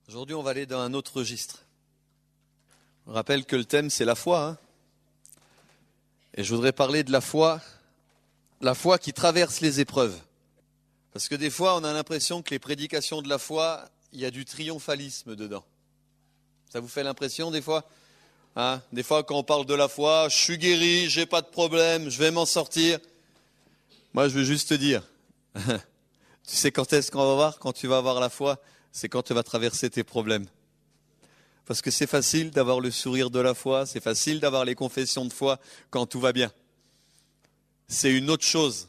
Aujourd'hui, on va aller dans un autre registre. On rappelle que le thème, c'est la foi. Et je voudrais parler de la foi qui traverse les épreuves. Parce que des fois, on a l'impression que les prédications de la foi, il y a du triomphalisme dedans. Ça vous fait l'impression des fois ? Des fois, quand on parle de la foi, je suis guéri, j'ai pas de problème, je vais m'en sortir. Moi, je veux juste te dire, tu sais quand est-ce qu'on va voir, quand tu vas avoir la foi ? C'est quand tu vas traverser tes problèmes. Parce que c'est facile d'avoir le sourire de la foi, c'est facile d'avoir les confessions de foi quand tout va bien. C'est une autre chose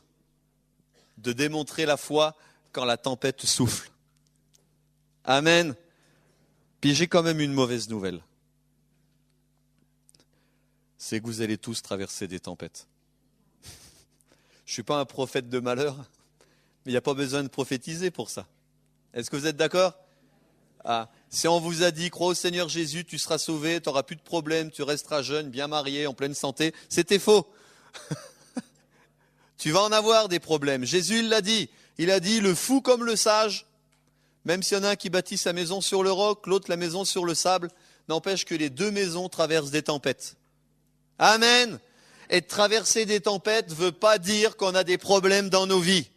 de démontrer la foi quand la tempête souffle. Amen. Puis j'ai quand même une mauvaise nouvelle. C'est que vous allez tous traverser des tempêtes. Je ne suis pas un prophète de malheur, mais il n'y a pas besoin de prophétiser pour ça. Est-ce que vous êtes d'accord ? Si on vous a dit, crois au Seigneur Jésus, tu seras sauvé, tu n'auras plus de problème, tu resteras jeune, bien marié, en pleine santé, c'était faux. Tu vas en avoir des problèmes. Jésus il l'a dit. Il a dit, le fou comme le sage, même s'il y en a un qui bâtit sa maison sur le roc, l'autre la maison sur le sable, n'empêche que les deux maisons traversent des tempêtes. Amen. Et de traverser des tempêtes ne veut pas dire qu'on a des problèmes dans nos vies.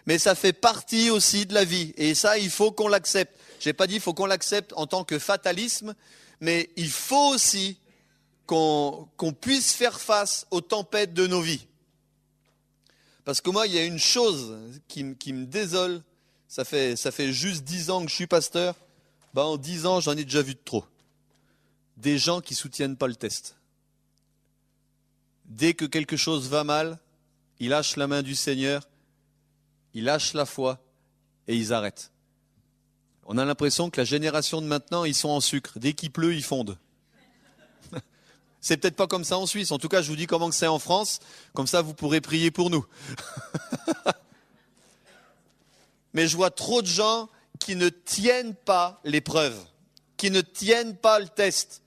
Mais ça fait partie aussi de la vie. Et ça, il faut qu'on l'accepte. Je n'ai pas dit qu'il faut qu'on l'accepte en tant que fatalisme, mais il faut aussi qu'on puisse faire face aux tempêtes de nos vies. Parce que moi, il y a une chose qui me désole. Ça fait juste 10 ans que je suis pasteur. En 10 ans, j'en ai déjà vu de trop. Des gens qui ne soutiennent pas le test. Dès que quelque chose va mal, ils lâchent la main du Seigneur, ils lâchent la foi et ils arrêtent. On a l'impression que la génération de maintenant, ils sont en sucre. Dès qu'il pleut, ils fondent. C'est peut-être pas comme ça en Suisse. En tout cas, je vous dis comment c'est en France. Comme ça, vous pourrez prier pour nous. Mais je vois trop de gens qui ne tiennent pas l'épreuve, qui ne tiennent pas le test.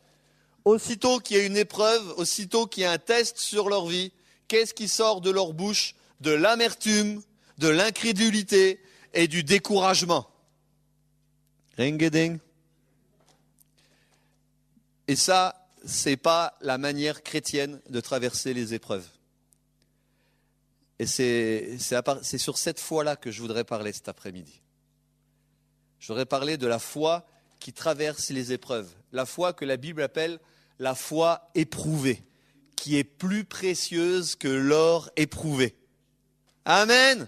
Aussitôt qu'il y a une épreuve, aussitôt qu'il y a un test sur leur vie, qu'est-ce qui sort de leur bouche ? De l'amertume, de l'incrédulité et du découragement. Ring-a-ding. Et ça, c'est pas la manière chrétienne de traverser les épreuves. Et c'est sur cette foi-là que je voudrais parler cet après-midi. Je voudrais parler de la foi qui traverse les épreuves. La foi que la Bible appelle la foi éprouvée, qui est plus précieuse que l'or éprouvé. Amen.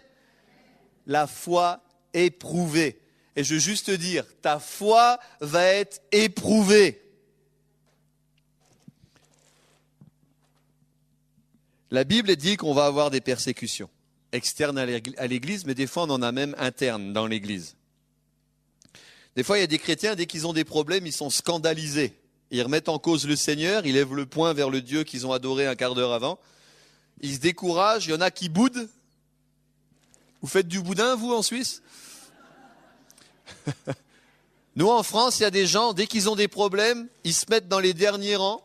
La foi éprouvée. Et je veux juste te dire, ta foi va être éprouvée. La Bible dit qu'on va avoir des persécutions externes à l'Église, mais des fois on en a même internes dans l'Église. Des fois il y a des chrétiens, dès qu'ils ont des problèmes, ils sont scandalisés. Ils remettent en cause le Seigneur, ils lèvent le poing vers le Dieu qu'ils ont adoré un quart d'heure avant. Ils se découragent, il y en a qui boudent. Vous faites du boudin, vous, en Suisse ? Nous, en France, il y a des gens, dès qu'ils ont des problèmes, ils se mettent dans les derniers rangs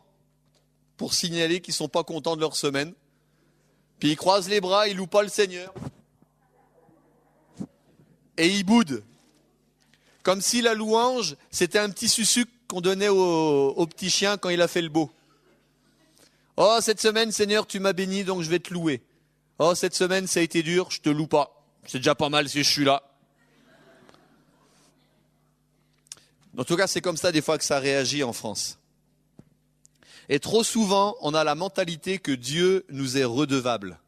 pour signaler qu'ils ne sont pas contents de leur semaine. Puis ils croisent les bras, ils louent pas le Seigneur. Et ils boudent. Comme si la louange, c'était un petit sucuk qu'on donnait au petit chien quand il a fait le beau. Oh, cette semaine, Seigneur, tu m'as béni, donc je vais te louer. Oh, cette semaine, ça a été dur, je te loue pas. C'est déjà pas mal si je suis là. En tout cas, c'est comme ça des fois que ça réagit en France. Et trop souvent, on a la mentalité que Dieu nous est redevable.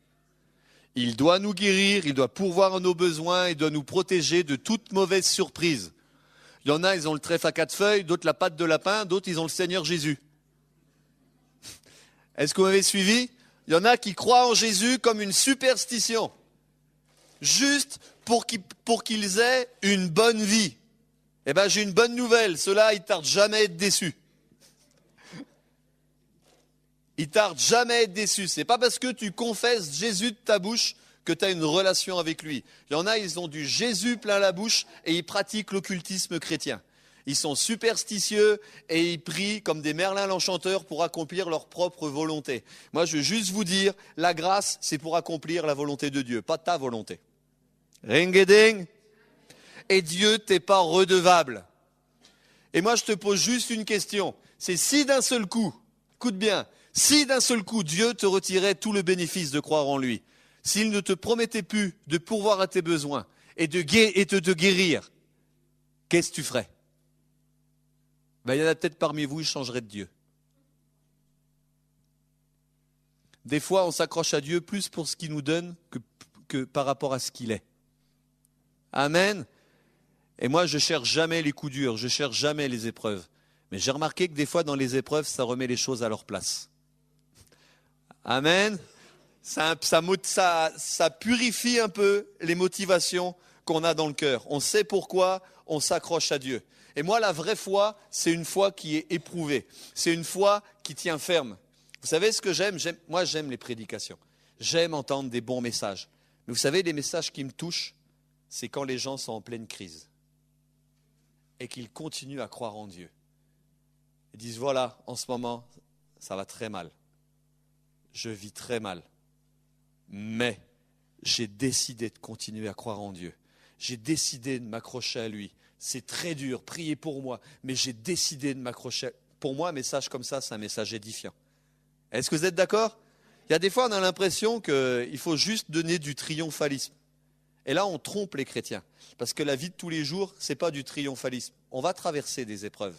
Il doit nous guérir, il doit pourvoir à nos besoins, il doit nous protéger de toute mauvaise surprise. Il y en a, ils ont le trèfle à 4 feuilles, d'autres la patte de lapin, d'autres, ils ont le Seigneur Jésus. Est-ce que vous m'avez suivi ? Il y en a qui croient en Jésus comme une superstition, juste pour qu'ils aient une bonne vie. Eh bien, j'ai une bonne nouvelle, ceux-là, ils ne tardent jamais à être déçus. Ils ne tardent jamais à être déçus. Ce n'est pas parce que tu confesses Jésus de ta bouche que tu as une relation avec lui. Il y en a, ils ont du Jésus plein la bouche et ils pratiquent l'occultisme chrétien. Ils sont superstitieux et ils prient comme des Merlin l'Enchanteur pour accomplir leur propre volonté. Moi, je veux juste vous dire, la grâce, c'est pour accomplir la volonté de Dieu, pas ta volonté. Ring-a-ding. et Dieu t'est pas redevable. Et moi, je te pose juste une question. C'est si d'un seul coup, écoute bien, si d'un seul coup, Dieu te retirait tout le bénéfice de croire en lui, s'il ne te promettait plus de pourvoir à tes besoins et de te guérir, qu'est-ce que tu ferais? Ben, il y en a peut-être parmi vous, ils changeraient de Dieu. Des fois, on s'accroche à Dieu plus pour ce qu'il nous donne que par rapport à ce qu'il est. Amen. Et moi, je cherche jamais les coups durs, je cherche jamais les épreuves. Mais j'ai remarqué que des fois, dans les épreuves, ça remet les choses à leur place. Amen. Ça purifie un peu les motivations qu'on a dans le cœur. On sait pourquoi on s'accroche à Dieu. Et moi, la vraie foi, c'est une foi qui est éprouvée. C'est une foi qui tient ferme. Vous savez ce que j'aime? Moi, j'aime les prédications. J'aime entendre des bons messages. Mais vous savez, les messages qui me touchent, c'est quand les gens sont en pleine crise et qu'ils continuent à croire en Dieu. Ils disent, voilà, en ce moment, ça va très mal. Je vis très mal. Mais j'ai décidé de continuer à croire en Dieu. J'ai décidé de m'accrocher à lui. C'est très dur, priez pour moi, mais j'ai décidé de m'accrocher. Pour moi, un message comme ça, c'est un message édifiant. Est-ce que vous êtes d'accord? Il y a des fois, on a l'impression qu'il faut juste donner du triomphalisme. Et là, on trompe les chrétiens. Parce que la vie de tous les jours, ce n'est pas du triomphalisme. On va traverser des épreuves.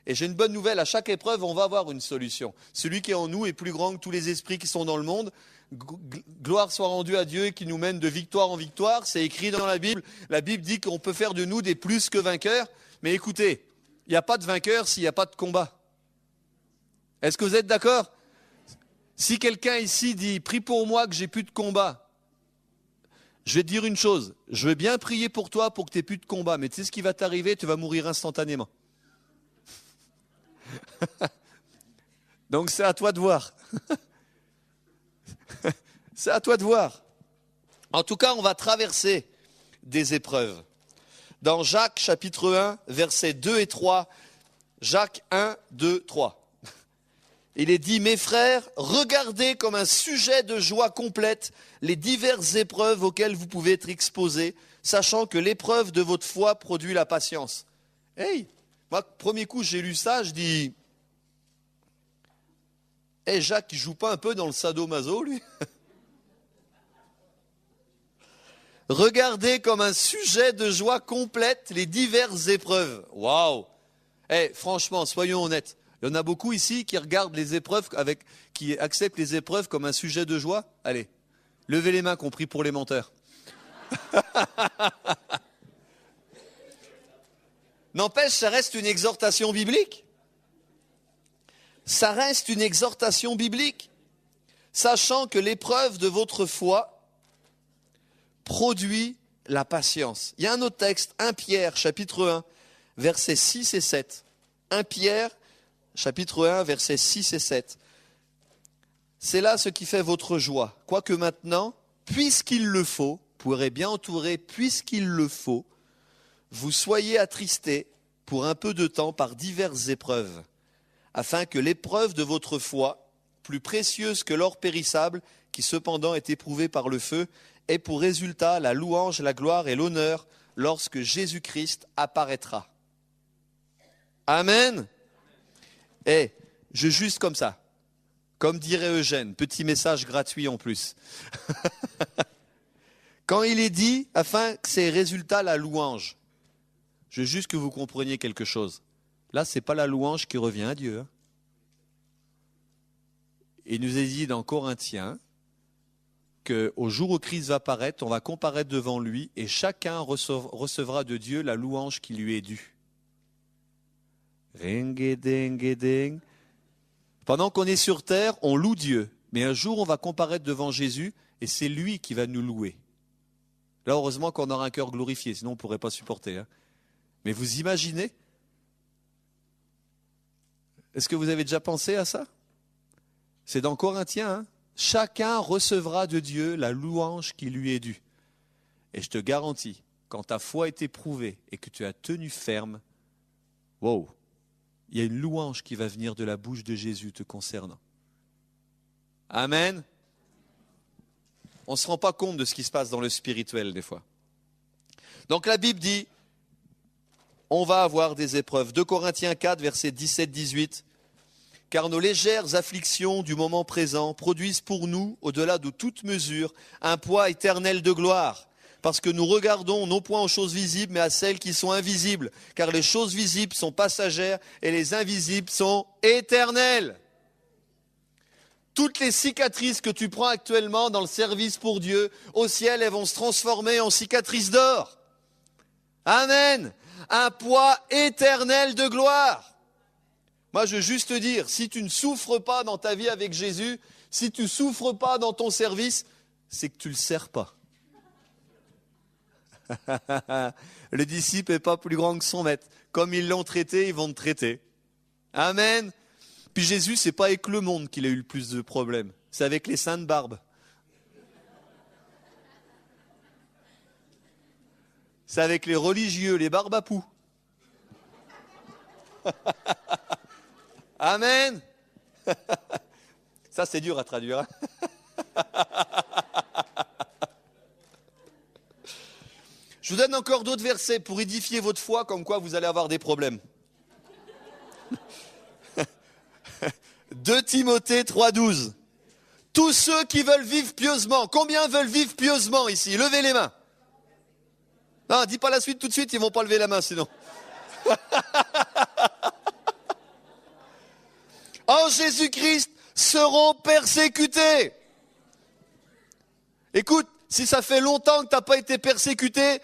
Et j'ai une bonne nouvelle, à chaque épreuve, on va avoir une solution. Celui qui est en nous est plus grand que tous les esprits qui sont dans le monde. Gloire soit rendue à Dieu qui nous mène de victoire en victoire. C'est écrit dans la Bible. La Bible dit qu'on peut faire de nous des plus que vainqueurs. Mais écoutez, il n'y a pas de vainqueur s'il n'y a pas de combat. Est-ce que vous êtes d'accord? Si quelqu'un ici dit « Prie pour moi que j'ai plus de combat », je vais te dire une chose. Je veux bien prier pour toi pour que tu n'aies plus de combat. Mais tu sais ce qui va t'arriver? Tu vas mourir instantanément. Donc c'est à toi de voir. C'est à toi de voir. En tout cas, on va traverser des épreuves. Dans Jacques chapitre 1, versets 2 et 3, Jacques 1, 2, 3. Il est dit, mes frères, regardez comme un sujet de joie complète les diverses épreuves auxquelles vous pouvez être exposés, sachant que l'épreuve de votre foi produit la patience. Hey, moi, premier coup, j'ai lu ça, je dis, hey, Jacques, il joue pas un peu dans le sadomaso, lui? Regardez comme un sujet de joie complète les diverses épreuves. Waouh! Hey, franchement, soyons honnêtes. Il y en a beaucoup ici qui regardent les épreuves, qui acceptent les épreuves comme un sujet de joie. Allez, levez les mains, compris pour les menteurs. N'empêche, ça reste une exhortation biblique. Ça reste une exhortation biblique. Sachant que l'épreuve de votre foi produit la patience. Il y a un autre texte, 1 Pierre, chapitre 1, versets 6 et 7. 1 Pierre, chapitre 1, versets 6 et 7. C'est là ce qui fait votre joie. Quoique maintenant, puisqu'il le faut, pourrez bien entourer, puisqu'il le faut, vous soyez attristés pour un peu de temps par diverses épreuves, afin que l'épreuve de votre foi, plus précieuse que l'or périssable, qui cependant est éprouvé par le feu, ait pour résultat la louange, la gloire et l'honneur lorsque Jésus-Christ apparaîtra. Amen. Et je juste comme ça, comme dirait Eugène, petit message gratuit en plus. Quand il est dit, afin que ces résultats la louange, je veux juste que vous compreniez quelque chose. Là, ce n'est pas la louange qui revient à Dieu. Il nous est dit dans Corinthiens qu'au jour où Christ va paraître, on va comparaître devant lui et chacun recevra de Dieu la louange qui lui est due. Ring-a-ding-a-ding. Pendant qu'on est sur terre, on loue Dieu. Mais un jour, on va comparaître devant Jésus et c'est lui qui va nous louer. Là, heureusement qu'on aura un cœur glorifié, sinon on ne pourrait pas supporter. Mais vous imaginez? Est-ce que vous avez déjà pensé à ça? C'est dans Corinthiens. Chacun recevra de Dieu la louange qui lui est due. Et je te garantis, quand ta foi est éprouvée et que tu as tenu ferme, wow, il y a une louange qui va venir de la bouche de Jésus te concernant. Amen. On ne se rend pas compte de ce qui se passe dans le spirituel des fois. Donc la Bible dit, on va avoir des épreuves. 2 Corinthiens 4, versets 17-18. Car nos légères afflictions du moment présent produisent pour nous, au-delà de toute mesure, un poids éternel de gloire. Parce que nous regardons non point aux choses visibles, mais à celles qui sont invisibles. Car les choses visibles sont passagères et les invisibles sont éternelles. Toutes les cicatrices que tu prends actuellement dans le service pour Dieu, au ciel, elles vont se transformer en cicatrices d'or. Amen. Un poids éternel de gloire. Moi, je veux juste te dire, si tu ne souffres pas dans ta vie avec Jésus, si tu ne souffres pas dans ton service, c'est que tu ne le sers pas. Le disciple n'est pas plus grand que son maître. Comme ils l'ont traité, ils vont te traiter. Amen. Puis Jésus, c'est pas avec le monde qu'il a eu le plus de problèmes. C'est avec les saints de barbe. C'est avec les religieux, les barbapous. Amen. Ça, c'est dur à traduire. Hein. Je vous donne encore d'autres versets pour édifier votre foi, comme quoi vous allez avoir des problèmes. 2 Timothée 3,12. Tous ceux qui veulent vivre pieusement. Combien veulent vivre pieusement ici? Levez les mains. Non, dis pas la suite tout de suite, ils ne vont pas lever la main sinon. En Jésus-Christ seront persécutés. Écoute, si ça fait longtemps que tu n'as pas été persécuté,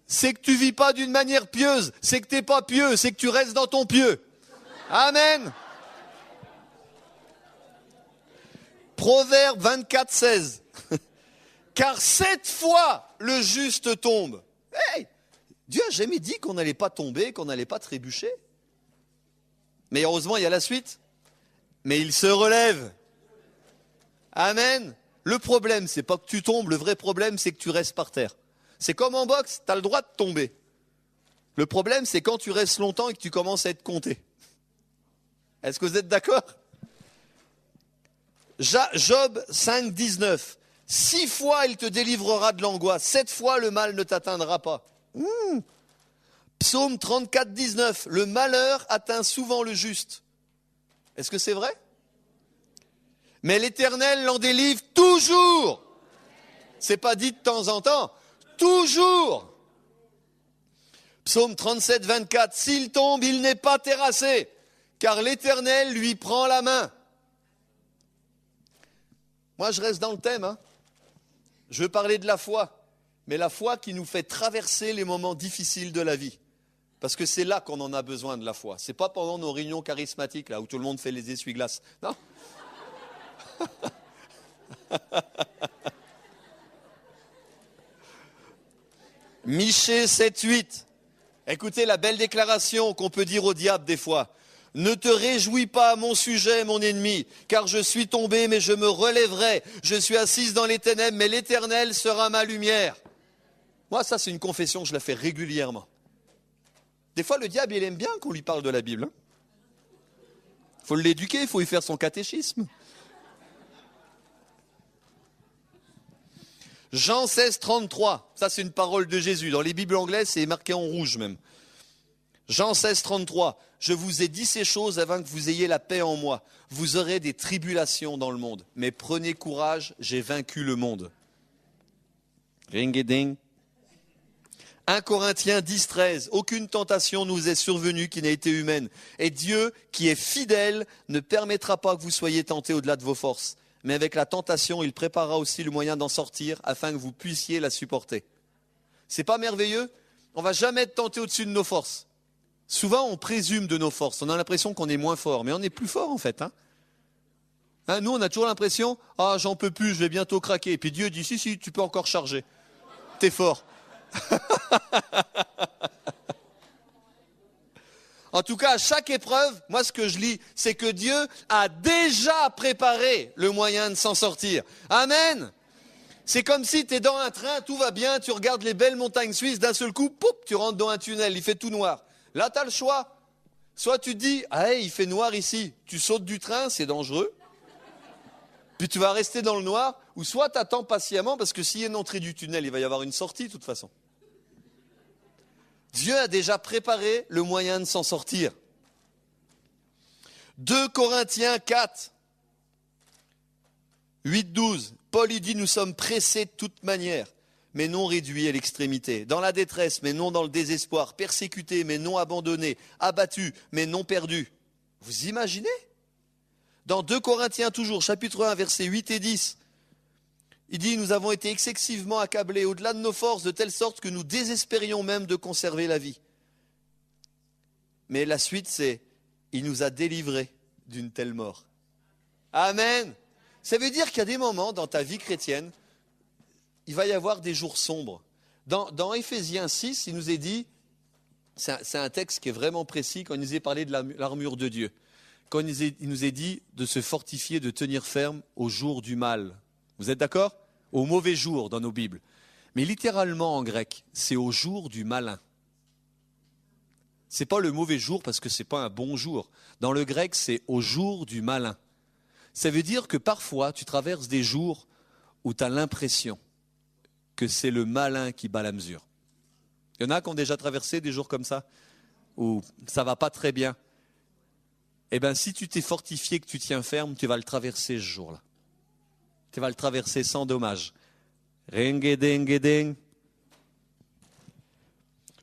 c'est que tu ne vis pas d'une manière pieuse, c'est que tu n'es pas pieux, c'est que tu restes dans ton pieux. Amen. Proverbe 24, 16. Car 7 fois le juste tombe. Hey, Dieu n'a jamais dit qu'on n'allait pas tomber, qu'on n'allait pas trébucher. Mais heureusement, il y a la suite. Mais il se relève. Amen. Le problème, c'est pas que tu tombes, le vrai problème, c'est que tu restes par terre. C'est comme en boxe, tu as le droit de tomber. Le problème, c'est quand tu restes longtemps et que tu commences à être compté. Est-ce que vous êtes d'accord? Job 5, 19. 6 fois il te délivrera de l'angoisse, 7 fois le mal ne t'atteindra pas. Psaume 34, 19. Le malheur atteint souvent le juste. Est-ce que c'est vrai? Mais l'Éternel l'en délivre toujours. C'est pas dit de temps en temps. Toujours. Psaume 37, 24. S'il tombe, il n'est pas terrassé, car l'Éternel lui prend la main. Moi, je reste dans le thème. Hein. Je veux parler de la foi, mais la foi qui nous fait traverser les moments difficiles de la vie. Parce que c'est là qu'on en a besoin de la foi. C'est pas pendant nos réunions charismatiques, là, où tout le monde fait les essuie-glaces. Non. Michée 7, 8. Écoutez la belle déclaration qu'on peut dire au diable des fois. Ne te réjouis pas à mon sujet, mon ennemi, car je suis tombé, mais je me relèverai. Je suis assise dans les ténèbres, mais l'Éternel sera ma lumière. Moi, ça, c'est une confession, je la fais régulièrement. Des fois, le diable, il aime bien qu'on lui parle de la Bible. Il faut l'éduquer, il faut lui faire son catéchisme. Jean 16, 33. Ça, c'est une parole de Jésus. Dans les Bibles anglaises, c'est marqué en rouge même. Jean 16, 33. Je vous ai dit ces choses avant que vous ayez la paix en moi. Vous aurez des tribulations dans le monde. Mais prenez courage, j'ai vaincu le monde. Ring-a-ding. 1 Corinthiens 10, 13. Aucune tentation nous est survenue qui n'ait été humaine. Et Dieu, qui est fidèle, ne permettra pas que vous soyez tentés au-delà de vos forces. Mais avec la tentation, il préparera aussi le moyen d'en sortir afin que vous puissiez la supporter. C'est pas merveilleux? On va jamais être tenté au-dessus de nos forces. Souvent, on présume de nos forces. On a l'impression qu'on est moins fort, mais on est plus fort en fait. Nous, on a toujours l'impression, j'en peux plus, je vais bientôt craquer. Et puis Dieu dit, si, tu peux encore charger. T'es fort. En tout cas, à chaque épreuve, moi ce que je lis, c'est que Dieu a déjà préparé le moyen de s'en sortir. Amen. C'est comme si tu es dans un train, tout va bien, tu regardes les belles montagnes suisses, d'un seul coup, poup, tu rentres dans un tunnel, il fait tout noir. Là, tu as le choix. Soit tu te dis, il fait noir ici, tu sautes du train, c'est dangereux. Puis tu vas rester dans le noir, ou soit tu attends patiemment, parce que s'il y a une entrée du tunnel, il va y avoir une sortie de toute façon. Dieu a déjà préparé le moyen de s'en sortir. 2 Corinthiens 4, 8-12. Paul il dit, nous sommes pressés de toute manière, mais non réduits à l'extrémité. Dans la détresse, mais non dans le désespoir. Persécutés, mais non abandonnés. Abattus, mais non perdus. Vous imaginez ? Dans 2 Corinthiens toujours, chapitre 1, versets 8 et 10. Il dit, nous avons été excessivement accablés au-delà de nos forces, de telle sorte que nous désespérions même de conserver la vie. Mais la suite, c'est, il nous a délivrés d'une telle mort. Amen. Ça veut dire qu'il y a des moments dans ta vie chrétienne, il va y avoir des jours sombres. Dans Éphésiens 6, il nous est dit, c'est un texte qui est vraiment précis, quand il nous est parlé de l'armure de Dieu. Quand il nous est dit de se fortifier, de tenir ferme au jour du mal. Vous êtes d'accord ? Au mauvais jour dans nos Bibles. Mais littéralement en grec, c'est au jour du malin. C'est pas le mauvais jour parce que c'est pas un bon jour. Dans le grec, c'est au jour du malin. Ça veut dire que parfois, tu traverses des jours où tu as l'impression que c'est le malin qui bat la mesure. Il y en a qui ont déjà traversé des jours comme ça, où ça va pas très bien. Eh bien, si tu t'es fortifié, que tu tiens ferme, tu vas le traverser ce jour-là. Tu vas le traverser sans dommage. Ring-a-ding-a-ding.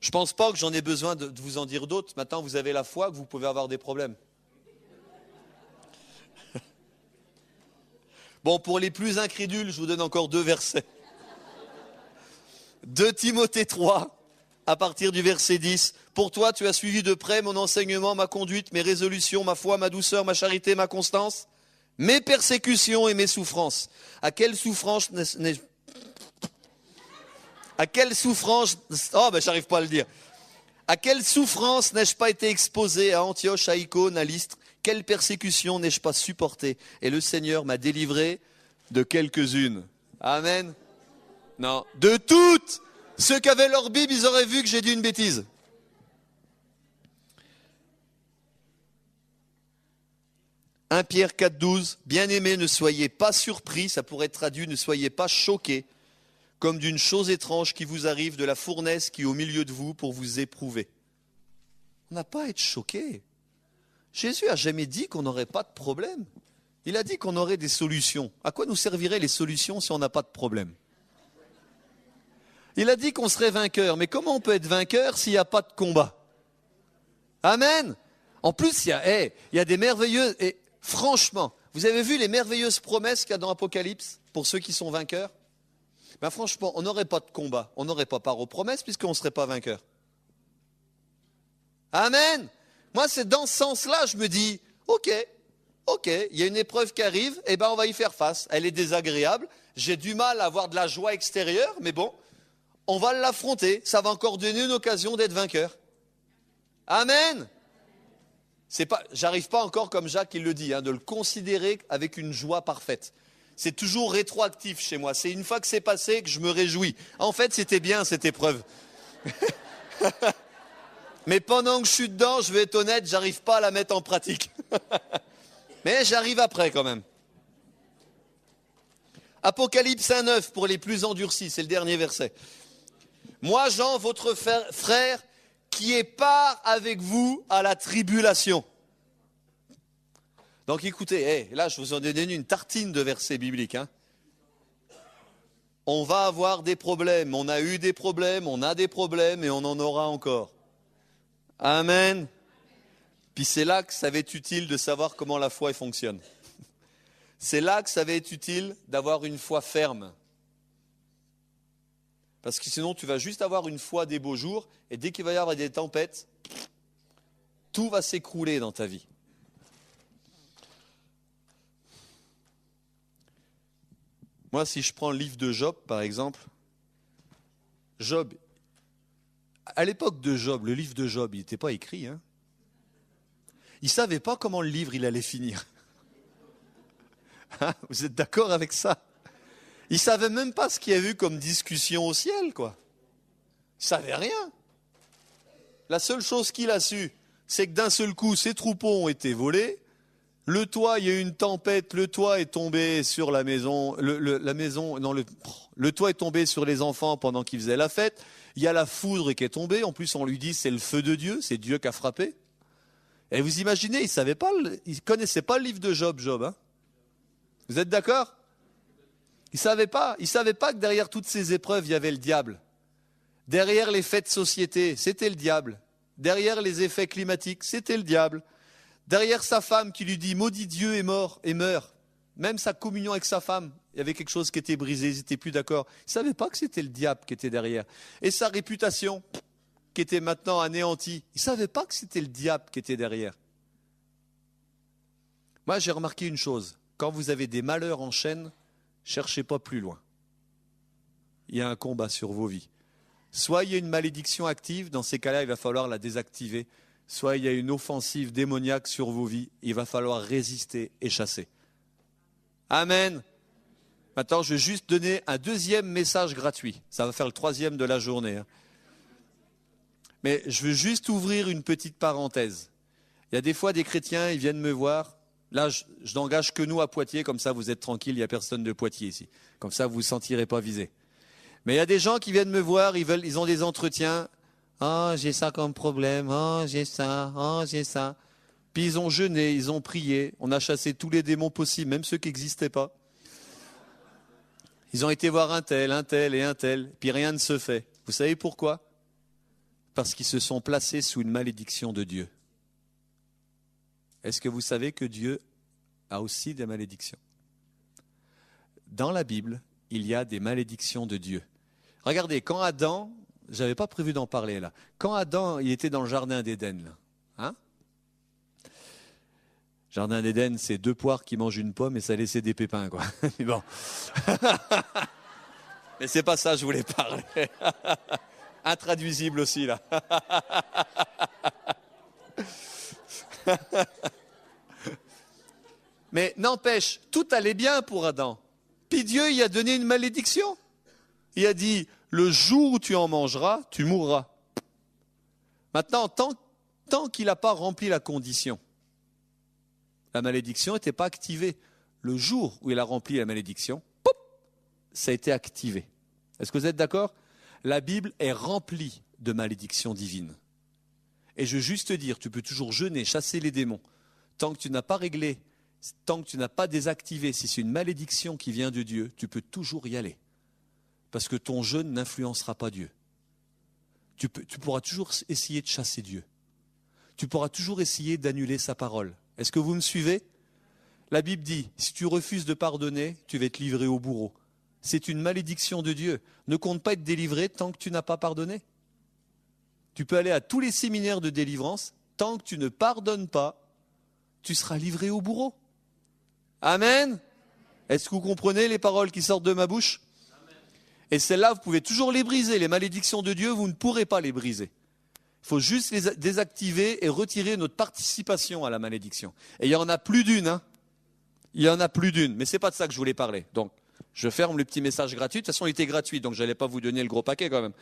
Je ne pense pas que j'en ai besoin de vous en dire d'autres. Maintenant, vous avez la foi que vous pouvez avoir des problèmes. Bon, pour les plus incrédules, je vous donne encore 2 versets. 2 Timothée 3, à partir du verset 10. Pour toi, tu as suivi de près mon enseignement, ma conduite, mes résolutions, ma foi, ma douceur, ma charité, ma constance, mes persécutions et mes souffrances. À quelle souffrance j'arrive pas à le dire. À quelle souffrance n'ai-je pas été exposé à Antioche, à Icône, à Lystre? Quelle persécution n'ai-je pas supporté? Et le Seigneur m'a délivré de quelques-unes. Amen. Non, de toutes. Ceux qui avaient leur Bible, ils auraient vu que j'ai dit une bêtise. « 1 Pierre 4,12 « Bien-aimés, ne soyez pas surpris, ça pourrait être traduit, ne soyez pas choqués, comme d'une chose étrange qui vous arrive de la fournaise qui est au milieu de vous pour vous éprouver. » On n'a pas à être choqué. Jésus n'a jamais dit qu'on n'aurait pas de problème. Il a dit qu'on aurait des solutions. À quoi nous serviraient les solutions si on n'a pas de problème? Il a dit qu'on serait vainqueur. Mais comment on peut être vainqueur s'il n'y a pas de combat? Amen. En plus, il y a des merveilleuses... Et franchement, vous avez vu les merveilleuses promesses qu'il y a dans Apocalypse pour ceux qui sont vainqueurs? Ben franchement, on n'aurait pas de combat. On n'aurait pas part aux promesses puisqu'on ne serait pas vainqueur. Amen. Moi, c'est dans ce sens-là, je me dis, ok, il y a une épreuve qui arrive, eh ben on va y faire face. Elle est désagréable, j'ai du mal à avoir de la joie extérieure, mais bon, on va l'affronter. Ça va encore donner une occasion d'être vainqueur. Amen. J'arrive pas encore, comme Jacques il le dit, de le considérer avec une joie parfaite. C'est toujours rétroactif chez moi. C'est une fois que c'est passé que je me réjouis. En fait, c'était bien cette épreuve. Mais pendant que je suis dedans, je vais être honnête, j'arrive pas à la mettre en pratique. Mais j'arrive après quand même. Apocalypse 1,9 pour les plus endurcis, c'est le dernier verset. Moi, Jean, votre frère, qui est part avec vous à la tribulation. Donc écoutez, là je vous en ai donné une tartine de versets bibliques. On va avoir des problèmes, on a eu des problèmes, on a des problèmes et on en aura encore. Amen. Puis c'est là que ça va être utile de savoir comment la foi fonctionne. C'est là que ça va être utile d'avoir une foi ferme. Parce que sinon tu vas juste avoir une foi des beaux jours et dès qu'il va y avoir des tempêtes, tout va s'écrouler dans ta vie. Moi, si je prends le livre de Job, par exemple, Job, à l'époque de Job, le livre de Job, il n'était pas écrit. Il ne savait pas comment le livre il allait finir. Vous êtes d'accord avec ça? Il ne savait même pas ce qu'il y a eu comme discussion au ciel, quoi. Il ne savait rien. La seule chose qu'il a su, c'est que d'un seul coup, ses troupeaux ont été volés. Le toit, il y a eu une tempête, le toit est tombé sur la maison, le toit est tombé sur les enfants pendant qu'ils faisaient la fête. Il y a la foudre qui est tombée. En plus, on lui dit c'est le feu de Dieu, c'est Dieu qui a frappé. Et vous imaginez, il ne connaissait pas le livre de Job, hein. Vous êtes d'accord? Il savait pas que derrière toutes ces épreuves, il y avait le diable. Derrière les faits de société, c'était le diable. Derrière les effets climatiques, c'était le diable. Derrière sa femme qui lui dit « Maudit Dieu est mort et meurt ». Même sa communion avec sa femme, il y avait quelque chose qui était brisé, ils n'étaient plus d'accord. Il ne savait pas que c'était le diable qui était derrière. Et sa réputation, qui était maintenant anéantie, il ne savait pas que c'était le diable qui était derrière. Moi, j'ai remarqué une chose. Quand vous avez des malheurs en chaîne, cherchez pas plus loin. Il y a un combat sur vos vies. Soit il y a une malédiction active, dans ces cas-là, il va falloir la désactiver. Soit il y a une offensive démoniaque sur vos vies, il va falloir résister et chasser. Amen. Maintenant, je vais juste donner un deuxième message gratuit. Ça va faire le 3e de la journée. Mais je veux juste ouvrir une petite parenthèse. Il y a des fois des chrétiens, ils viennent me voir. Là, je n'engage que nous à Poitiers, comme ça vous êtes tranquille, il n'y a personne de Poitiers ici. Comme ça, vous ne vous sentirez pas visé. Mais il y a des gens qui viennent me voir, ils ont des entretiens. « Oh, j'ai ça comme problème, oh, j'ai ça. » Puis ils ont jeûné, ils ont prié, on a chassé tous les démons possibles, même ceux qui n'existaient pas. Ils ont été voir un tel et un tel, puis rien ne se fait. Vous savez pourquoi? Parce qu'ils se sont placés sous une malédiction de Dieu. Est-ce que vous savez que Dieu a aussi des malédictions? Dans la Bible, il y a des malédictions de Dieu. Regardez, quand Adam, j'avais pas prévu d'en parler là, quand Adam il était dans le jardin d'Éden, là, hein? Jardin d'Éden, c'est 2 poires qui mangent une pomme et ça laissait des pépins, quoi. Mais bon. Mais c'est pas ça que je voulais parler. Intraduisible aussi, là. Mais n'empêche, tout allait bien pour Adam. Puis Dieu, il a donné une malédiction. Il a dit, le jour où tu en mangeras, tu mourras. Maintenant, tant qu'il n'a pas rempli la condition, la malédiction n'était pas activée. Le jour où il a rempli la malédiction, pop, ça a été activé. Est-ce que vous êtes d'accord? La Bible est remplie de malédictions divines. Et je veux juste te dire, tu peux toujours jeûner, chasser les démons. Tant que tu n'as pas réglé, tant que tu n'as pas désactivé, si c'est une malédiction qui vient de Dieu, tu peux toujours y aller. Parce que ton jeûne n'influencera pas Dieu. Tu pourras toujours essayer de chasser Dieu. Tu pourras toujours essayer d'annuler sa parole. Est-ce que vous me suivez? La Bible dit, si tu refuses de pardonner, tu vas être livré au bourreau. C'est une malédiction de Dieu. Ne compte pas être délivré tant que tu n'as pas pardonné. Tu peux aller à tous les séminaires de délivrance, tant que tu ne pardonnes pas, tu seras livré au bourreau. Amen. Est-ce que vous comprenez les paroles qui sortent de ma bouche? Et celles-là, vous pouvez toujours les briser. Les malédictions de Dieu, vous ne pourrez pas les briser. Il faut juste les désactiver et retirer notre participation à la malédiction. Et il y en a plus d'une, hein. Il y en a plus d'une. Mais ce n'est pas de ça que je voulais parler. Donc, je ferme le petit message gratuit. De toute façon, il était gratuit, donc je n'allais pas vous donner le gros paquet quand même.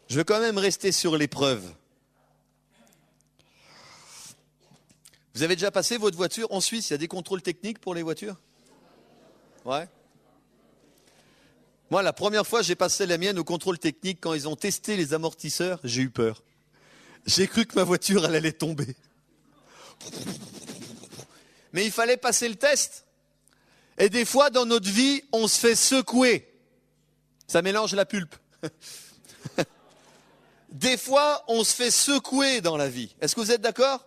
Je veux quand même rester sur l'épreuve. Vous avez déjà passé votre voiture en Suisse? Il y a des contrôles techniques pour les voitures? Ouais. Moi, la première fois, j'ai passé la mienne au contrôle technique. Quand ils ont testé les amortisseurs, j'ai eu peur. J'ai cru que ma voiture, elle allait tomber. Mais il fallait passer le test. Et des fois, dans notre vie, on se fait secouer. Ça mélange la pulpe. Des fois, on se fait secouer dans la vie. Est-ce que vous êtes d'accord?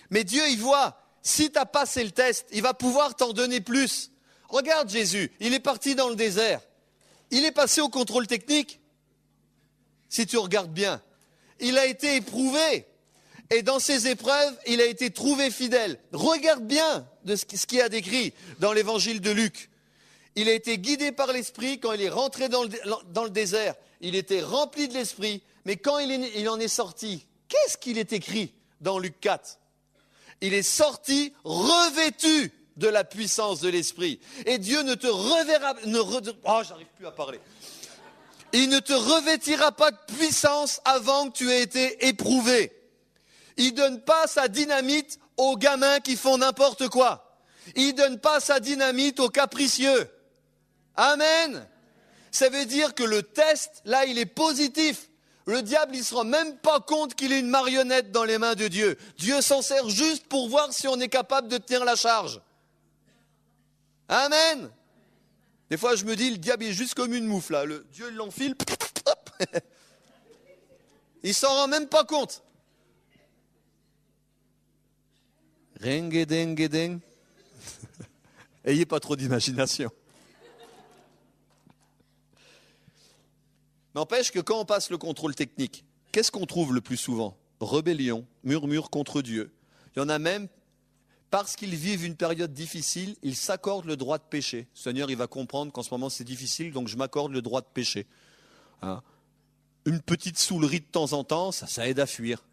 Mais Dieu, il voit, si tu as passé le test, il va pouvoir t'en donner plus. Regarde Jésus, il est parti dans le désert. Il est passé au contrôle technique. Si tu regardes bien, il a été éprouvé. Et dans ces épreuves, il a été trouvé fidèle. Regarde bien de ce qu'il a décrit dans l'évangile de Luc. Il a été guidé par l'Esprit quand il est rentré dans le désert. Il était rempli de l'Esprit. Mais quand il en est sorti, qu'est-ce qu'il est écrit dans Luc 4? Il est sorti revêtu de la puissance de l'Esprit. Et Dieu ne te reverra... j'arrive plus à parler. Il ne te revêtira pas de puissance avant que tu aies été éprouvé. Il ne donne pas sa dynamite aux gamins qui font n'importe quoi. Il ne donne pas sa dynamite aux capricieux. Amen. Ça veut dire que le test, là, il est positif. Le diable, il ne se rend même pas compte qu'il est une marionnette dans les mains de Dieu. Dieu s'en sert juste pour voir si on est capable de tenir la charge. Amen. Des fois, je me dis, le diable est juste comme une moufle, là. Dieu l'enfile, hop. Il s'en rend même pas compte. Ring-a-ding-a-ding. Ayez pas trop d'imagination. N'empêche que quand on passe le contrôle technique, qu'est-ce qu'on trouve le plus souvent? Rébellion, murmure contre Dieu. Il y en a même, parce qu'ils vivent une période difficile, ils s'accordent le droit de pécher. Le Seigneur, il va comprendre qu'en ce moment c'est difficile, donc je m'accorde le droit de pécher. Hein? Une petite saoulerie de temps en temps, ça aide à fuir.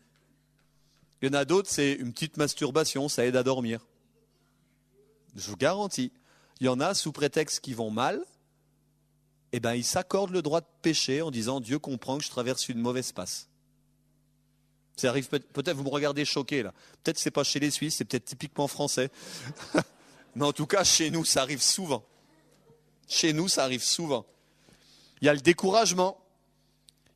Il y en a d'autres, c'est une petite masturbation, ça aide à dormir. Je vous garantis. Il y en a, sous prétexte qu'ils vont mal, eh ben, ils s'accordent le droit de pécher en disant « Dieu comprend que je traverse une mauvaise passe ». Ça arrive peut-être, vous me regardez choqué là. Peut-être que ce n'est pas chez les Suisses, c'est peut-être typiquement français. Mais en tout cas, chez nous, ça arrive souvent. Chez nous, ça arrive souvent. Il y a le découragement.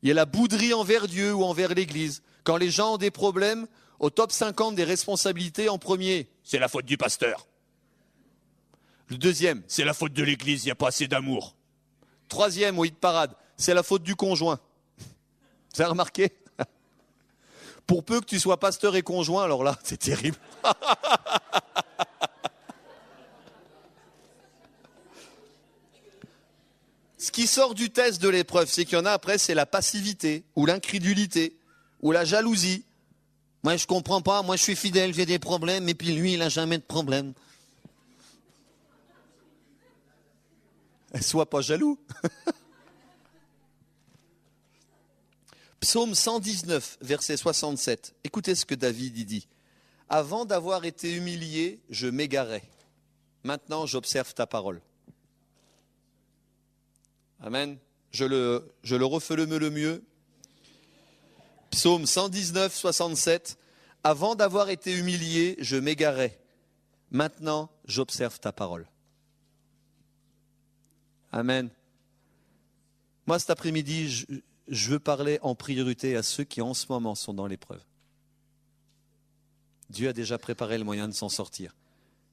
Il y a la bouderie envers Dieu ou envers l'Église. Quand les gens ont des problèmes, au top 50 des responsabilités, en premier, c'est la faute du pasteur. Le deuxième, c'est la faute de l'Église, il n'y a pas assez d'amour. Troisième, au hit parade, c'est la faute du conjoint. Vous avez remarqué? Pour peu que tu sois pasteur et conjoint, alors là, c'est terrible. Ce qui sort du test de l'épreuve, c'est qu'il y en a après, c'est la passivité, ou l'incrédulité, ou la jalousie. Moi, je comprends pas, moi je suis fidèle, j'ai des problèmes, et puis lui, il n'a jamais de problème. Sois pas jaloux. Psaume 119, verset 67. Écoutez ce que David y dit. Avant d'avoir été humilié, je m'égarais. Maintenant, j'observe ta parole. Amen. Je le refais le mieux. Psaume 119, 67. Avant d'avoir été humilié, je m'égarais. Maintenant, j'observe ta parole. Amen. Moi, cet après-midi, je veux parler en priorité à ceux qui en ce moment sont dans l'épreuve. Dieu a déjà préparé le moyen de s'en sortir.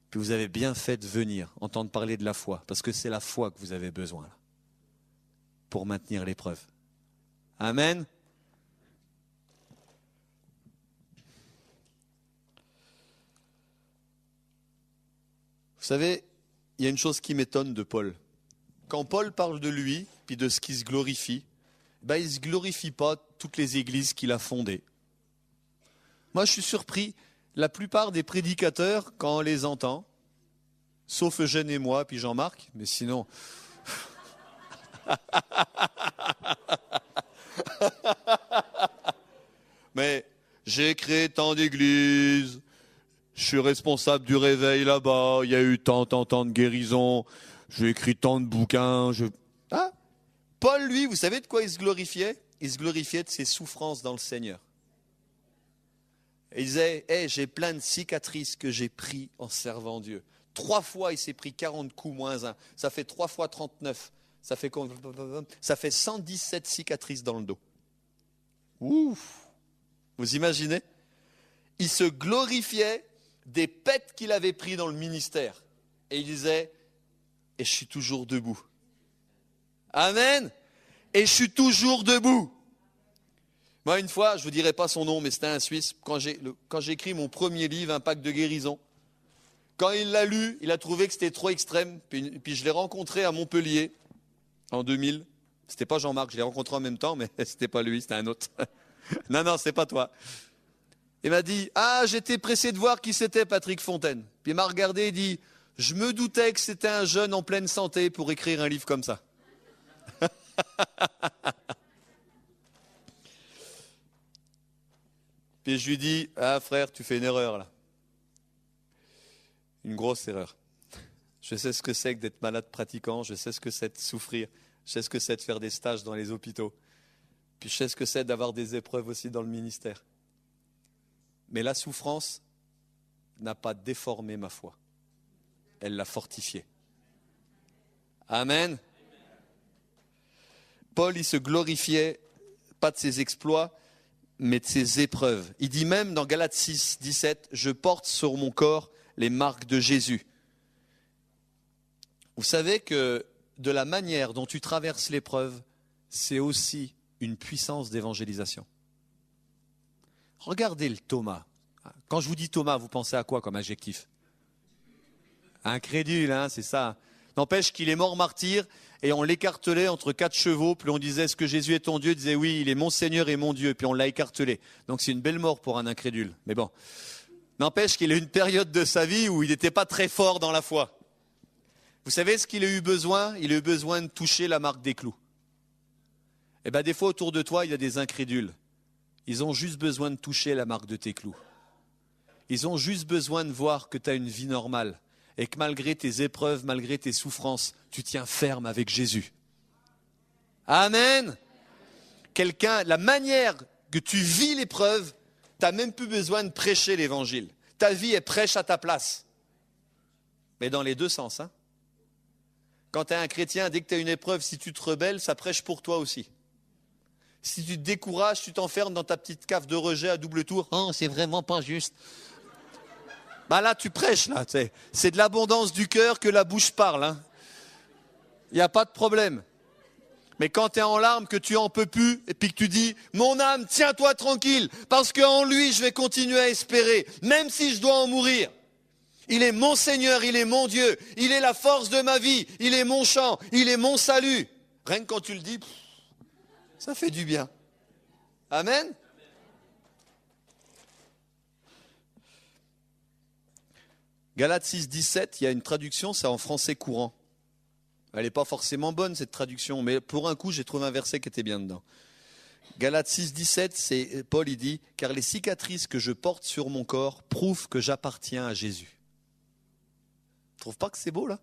Puis vous avez bien fait de venir entendre parler de la foi, parce que c'est la foi que vous avez besoin là, pour maintenir l'épreuve. Amen. Vous savez, il y a une chose qui m'étonne de Paul. Quand Paul parle de lui, puis de ce qui se glorifie, il ne se glorifie pas toutes les églises qu'il a fondées. Moi, je suis surpris. La plupart des prédicateurs, quand on les entend, sauf Eugène et moi, puis Jean-Marc, mais sinon... Mais j'ai créé tant d'églises, je suis responsable du réveil là-bas, il y a eu tant de guérisons, j'ai écrit tant de bouquins. Ah, Paul, lui, vous savez de quoi il se glorifiait? Il se glorifiait de ses souffrances dans le Seigneur. Et il disait, hey, j'ai plein de cicatrices que j'ai prises en servant Dieu. 3 fois, il s'est pris 40 coups moins 1. Ça fait 3 fois 39. Ça fait 117 cicatrices dans le dos. Ouf! Vous imaginez? Il se glorifiait des pètes qu'il avait pris dans le ministère. Et il disait, et je suis toujours debout. Amen. Et je suis toujours debout. Moi, une fois, je ne vous dirai pas son nom, mais c'était un Suisse, quand j'ai écrit mon premier livre, Impact de guérison, quand il l'a lu, il a trouvé que c'était trop extrême, puis je l'ai rencontré à Montpellier, en 2000. C'était pas Jean-Marc, je l'ai rencontré en même temps, mais c'était pas lui, c'était un autre. Non, c'est pas toi. Il m'a dit, j'étais pressé de voir qui c'était Patrick Fontaine. Puis il m'a regardé et dit, je me doutais que c'était un jeune en pleine santé pour écrire un livre comme ça. Puis je lui dis, frère, tu fais une erreur là. Une grosse erreur. Je sais ce que c'est que d'être malade pratiquant, je sais ce que c'est de souffrir, je sais ce que c'est de faire des stages dans les hôpitaux. Puis je sais ce que c'est d'avoir des épreuves aussi dans le ministère. Mais la souffrance n'a pas déformé ma foi. Elle l'a fortifiée. Amen. Paul, il se glorifiait pas de ses exploits, mais de ses épreuves. Il dit même dans Galates 6, 17, « Je porte sur mon corps les marques de Jésus. » Vous savez que de la manière dont tu traverses l'épreuve, c'est aussi une puissance d'évangélisation. Regardez le Thomas. Quand je vous dis Thomas, vous pensez à quoi comme adjectif? Incrédule, hein, c'est ça. N'empêche qu'il est mort martyr et on l'écartelait entre 4 chevaux. Puis on disait, est-ce que Jésus est ton Dieu? Il disait, oui, il est mon Seigneur et mon Dieu. Puis on l'a écartelé. Donc c'est une belle mort pour un incrédule. Mais bon, n'empêche qu'il a eu une période de sa vie où il n'était pas très fort dans la foi. Vous savez ce qu'il a eu besoin? Il a eu besoin de toucher la marque des clous. Eh bien, des fois autour de toi, il y a des incrédules. Ils ont juste besoin de toucher la marque de tes clous. Ils ont juste besoin de voir que tu as une vie normale et que malgré tes épreuves, malgré tes souffrances, tu tiens ferme avec Jésus. Amen. La manière que tu vis l'épreuve, tu n'as même plus besoin de prêcher l'évangile. Ta vie est prêche à ta place. Mais dans les deux sens. Hein. Quand tu es un chrétien, dès que tu as une épreuve, si tu te rebelles, ça prêche pour toi aussi. Si tu te décourages, tu t'enfermes dans ta petite cave de rejet à double tour. Oh, c'est vraiment pas juste. Bah là, tu prêches, là. C'est de l'abondance du cœur que la bouche parle. Hein. Il n'y a pas de problème. Mais quand tu es en larmes, que tu en peux plus, et puis que tu dis, mon âme, tiens-toi tranquille, parce qu'en lui, je vais continuer à espérer, même si je dois en mourir. Il est mon Seigneur, il est mon Dieu, il est la force de ma vie, il est mon chant, il est mon salut. Rien que quand tu le dis, ça fait du bien. Amen. Galates 6, 17, il y a une traduction, c'est en français courant. Elle n'est pas forcément bonne cette traduction, mais pour un coup, j'ai trouvé un verset qui était bien dedans. Galates 6, 17, c'est Paul, il dit, « Car les cicatrices que je porte sur mon corps prouvent que j'appartiens à Jésus. » Tu ne trouves pas que c'est beau, là?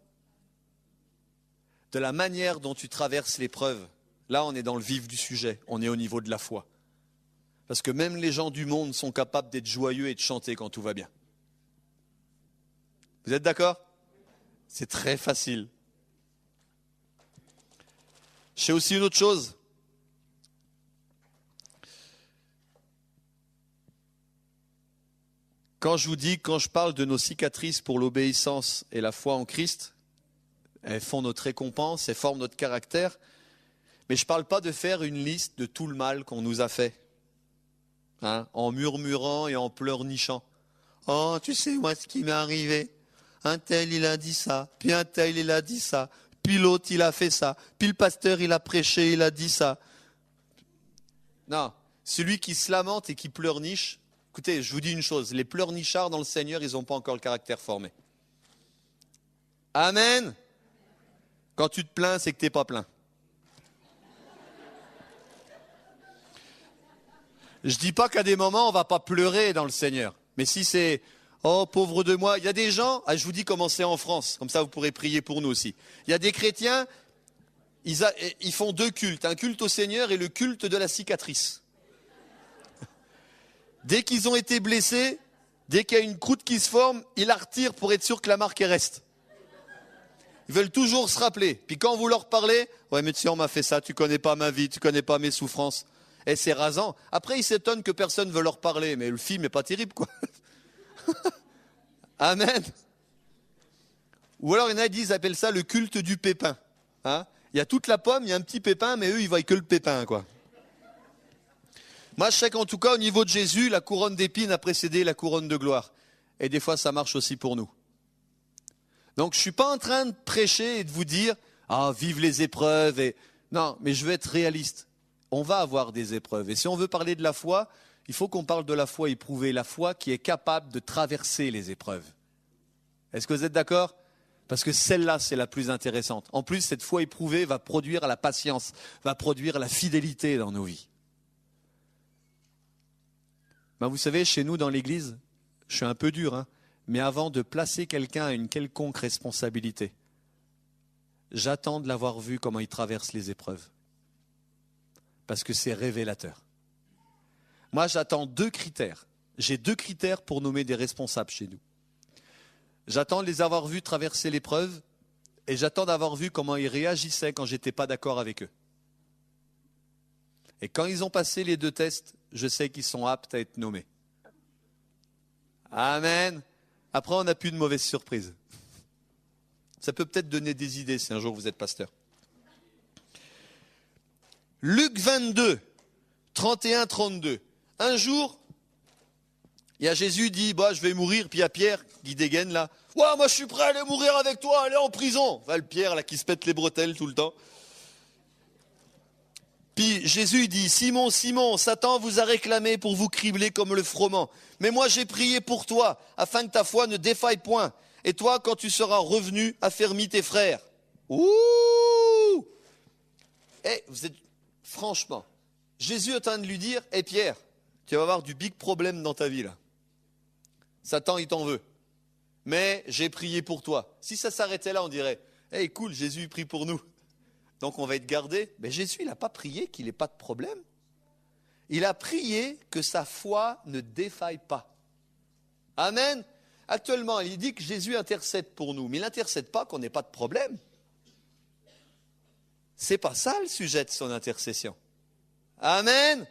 De la manière dont tu traverses l'épreuve, là, on est dans le vif du sujet, on est au niveau de la foi. Parce que même les gens du monde sont capables d'être joyeux et de chanter quand tout va bien. Vous êtes d'accord? C'est très facile. Je sais aussi une autre chose. Quand je parle de nos cicatrices pour l'obéissance et la foi en Christ, elles font notre récompense, elles forment notre caractère. Mais je ne parle pas de faire une liste de tout le mal qu'on nous a fait. Hein, en murmurant et en pleurnichant. Oh, tu sais moi ce qui m'est arrivé. Un tel, il a dit ça, puis un tel, il a dit ça, puis l'autre, il a fait ça, puis le pasteur, il a prêché, il a dit ça. Non, celui qui se lamente et qui pleurniche, écoutez, je vous dis une chose, les pleurnichards dans le Seigneur, ils n'ont pas encore le caractère formé. Amen. Quand tu te plains, c'est que tu n'es pas plein. Je ne dis pas qu'à des moments, on ne va pas pleurer dans le Seigneur. Mais si c'est... Oh, pauvre de moi. Il y a des gens, je vous dis comment c'est en France, comme ça vous pourrez prier pour nous aussi. Il y a des chrétiens, ils font 2 cultes, un culte au Seigneur et le culte de la cicatrice. Dès qu'ils ont été blessés, dès qu'il y a une croûte qui se forme, ils la retirent pour être sûr que la marque reste. Ils veulent toujours se rappeler. Puis quand vous leur parlez, ouais mais tu sais, on m'a fait ça, tu connais pas ma vie, tu connais pas mes souffrances. Et c'est rasant. Après, ils s'étonnent que personne ne veut leur parler, mais le film n'est pas terrible, quoi. Amen. Ou alors il y en a qui disent, ils appellent ça le culte du pépin. Hein, il y a toute la pomme, il y a un petit pépin, mais eux, ils voient que le pépin, quoi. Moi, je sais qu'en tout cas, au niveau de Jésus, la couronne d'épines a précédé la couronne de gloire. Et des fois, ça marche aussi pour nous. Donc, je ne suis pas en train de prêcher et de vous dire, ah, vive les épreuves. Non, mais je veux être réaliste. On va avoir des épreuves. Et si on veut parler de la foi, il faut qu'on parle de la foi éprouvée, la foi qui est capable de traverser les épreuves. Est-ce que vous êtes d'accord? Parce que celle-là, c'est la plus intéressante. En plus, cette foi éprouvée va produire la patience, va produire la fidélité dans nos vies. Ben, vous savez, chez nous, dans l'église, je suis un peu dur, hein, mais avant de placer quelqu'un à une quelconque responsabilité, j'attends de l'avoir vu comment il traverse les épreuves. Parce que c'est révélateur. Moi, j'attends 2 critères. J'ai 2 critères pour nommer des responsables chez nous. J'attends de les avoir vus traverser l'épreuve et j'attends d'avoir vu comment ils réagissaient quand je n'étais pas d'accord avec eux. Et quand ils ont passé les 2 tests, je sais qu'ils sont aptes à être nommés. Amen. Après, on n'a plus de mauvaises surprises. Ça peut peut-être donner des idées si un jour vous êtes pasteur. Luc 22, 31-32. Un jour, il y a Jésus dit, je vais mourir, puis il y a Pierre qui dégaine là. Ouais, moi je suis prêt à aller mourir avec toi, aller en prison. Le Pierre là qui se pète les bretelles tout le temps. Puis Jésus dit, Simon, Simon, Satan vous a réclamé pour vous cribler comme le froment. Mais moi j'ai prié pour toi, afin que ta foi ne défaille point. Et toi, quand tu seras revenu, affermis tes frères. Ouh! Vous êtes, franchement, Jésus est en train de lui dire, Pierre, tu vas avoir du big problème dans ta vie là. Satan, il t'en veut. Mais j'ai prié pour toi. Si ça s'arrêtait là, on dirait, cool, Jésus prie pour nous. Donc on va être gardé. Mais Jésus, il n'a pas prié qu'il n'ait pas de problème. Il a prié que sa foi ne défaille pas. Amen. Actuellement, il dit que Jésus intercède pour nous, mais il n'intercède pas qu'on n'ait pas de problème. C'est pas ça le sujet de son intercession. Amen.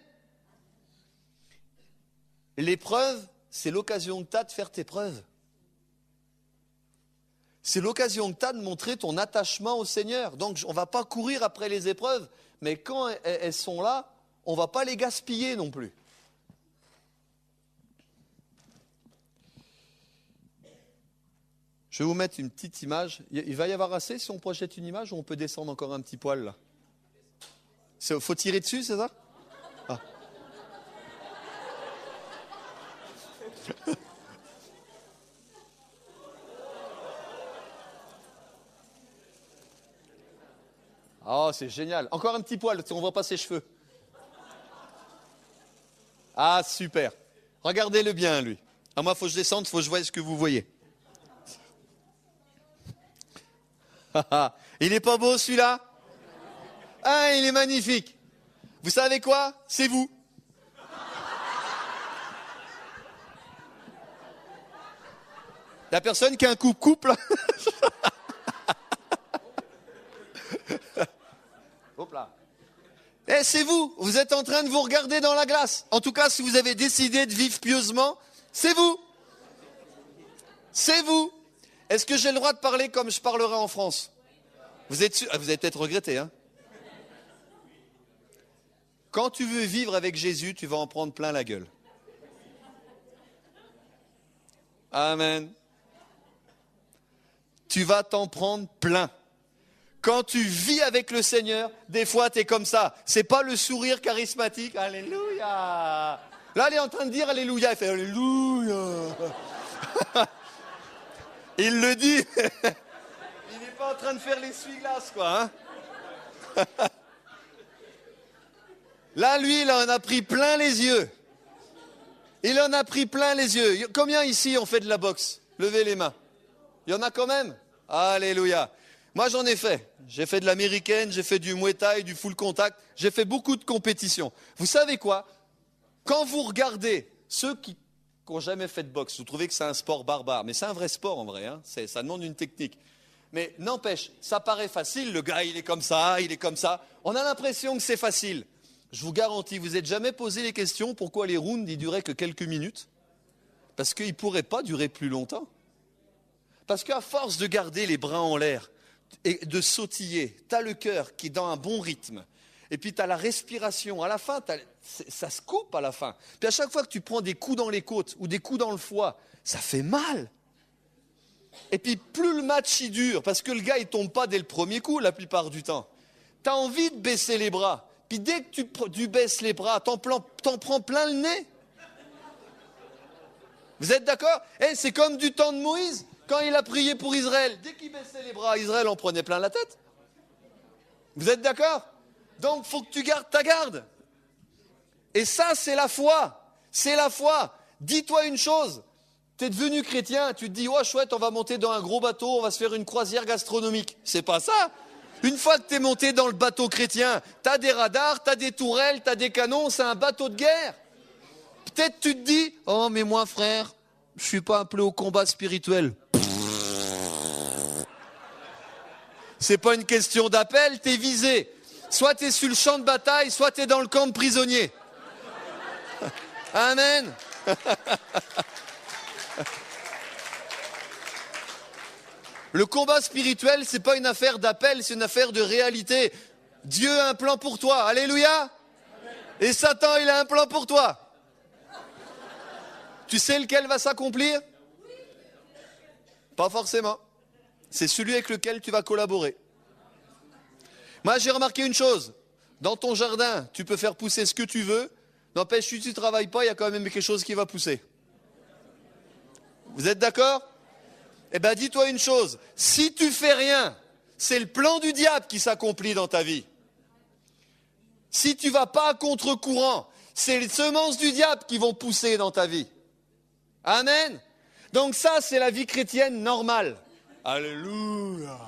L'épreuve, c'est l'occasion que tu as de faire tes preuves. C'est l'occasion que tu as de montrer ton attachement au Seigneur. Donc, on ne va pas courir après les épreuves, mais quand elles sont là, on ne va pas les gaspiller non plus. Je vais vous mettre une petite image. Il va y avoir assez si on projette une image ou on peut descendre encore un petit poil là? Faut tirer dessus, c'est ça? Ah. Oh, c'est génial. Encore un petit poil, on ne voit pas ses cheveux. Ah, super. Regardez-le bien, lui. Moi, il faut que je descende, il faut que je voie ce que vous voyez. Il n'est pas beau, celui-là? Ah, il est magnifique. Vous savez quoi? C'est vous. La personne qui a un couple. Hop là. C'est vous. Vous êtes en train de vous regarder dans la glace. En tout cas, si vous avez décidé de vivre pieusement, c'est vous. C'est vous. Est-ce que j'ai le droit de parler comme je parlerai en France? Vous êtes sûr? Vous avez peut-être regretté, hein? Quand tu veux vivre avec Jésus, tu vas en prendre plein la gueule. Amen. Tu vas t'en prendre plein. Quand tu vis avec le Seigneur, des fois, tu es comme ça. C'est pas le sourire charismatique. Alléluia. Là, elle est en train de dire Alléluia. Elle fait Alléluia. Il le dit. Il n'est pas en train de faire l'essuie-glace, quoi. Hein. Là, lui, il en a pris plein les yeux. Il en a pris plein les yeux. Combien ici ont fait de la boxe? Levez les mains. Il y en a quand même? Alléluia. Moi, j'en ai fait. J'ai fait de l'américaine, j'ai fait du muay thai, du full contact. J'ai fait beaucoup de compétitions. Vous savez quoi? Quand vous regardez ceux qui n'ont jamais fait de boxe, vous trouvez que c'est un sport barbare. Mais c'est un vrai sport en vrai. Hein. Ça demande une technique. Mais n'empêche, ça paraît facile. Le gars, il est comme ça, il est comme ça. On a l'impression que c'est facile. Je vous garantis, vous n'êtes jamais posé les questions pourquoi les rounds, ils duraient que quelques minutes? Parce qu'ils ne pourraient pas durer plus longtemps. Parce qu'à force de garder les bras en l'air et de sautiller, tu as le cœur qui est dans un bon rythme. Et puis tu as la respiration. À la fin, ça se coupe à la fin. Puis à chaque fois que tu prends des coups dans les côtes ou des coups dans le foie, ça fait mal. Et puis plus le match y dure, parce que le gars, il ne tombe pas dès le premier coup la plupart du temps. Tu as envie de baisser les bras. Puis dès que tu baisses les bras, t'en prends plein le nez. Vous êtes d'accord? C'est comme du temps de Moïse, quand il a prié pour Israël. Dès qu'il baissait les bras, Israël en prenait plein la tête. Vous êtes d'accord? Donc, il faut que tu gardes ta garde. Et ça, c'est la foi. C'est la foi. Dis-toi une chose. Tu es devenu chrétien, tu te dis, oh chouette, on va monter dans un gros bateau, on va se faire une croisière gastronomique. C'est pas ça. Une fois que tu es monté dans le bateau chrétien, tu as des radars, tu as des tourelles, tu as des canons, c'est un bateau de guerre. Peut-être tu te dis, oh mais moi frère, je suis pas appelé au combat spirituel. C'est pas une question d'appel, t'es visé. Soit tu es sur le champ de bataille, soit tu es dans le camp de prisonniers. Amen. Le combat spirituel, c'est pas une affaire d'appel, c'est une affaire de réalité. Dieu a un plan pour toi. Alléluia. Et Satan, il a un plan pour toi. Tu sais lequel va s'accomplir? Pas forcément. C'est celui avec lequel tu vas collaborer. Moi, j'ai remarqué une chose. Dans ton jardin, tu peux faire pousser ce que tu veux. N'empêche, si tu ne travailles pas, il y a quand même quelque chose qui va pousser. Vous êtes d'accord? Eh bien, dis-toi une chose. Si tu fais rien, c'est le plan du diable qui s'accomplit dans ta vie. Si tu ne vas pas à contre-courant, c'est les semences du diable qui vont pousser dans ta vie. Amen. Donc ça, c'est la vie chrétienne normale. Alléluia.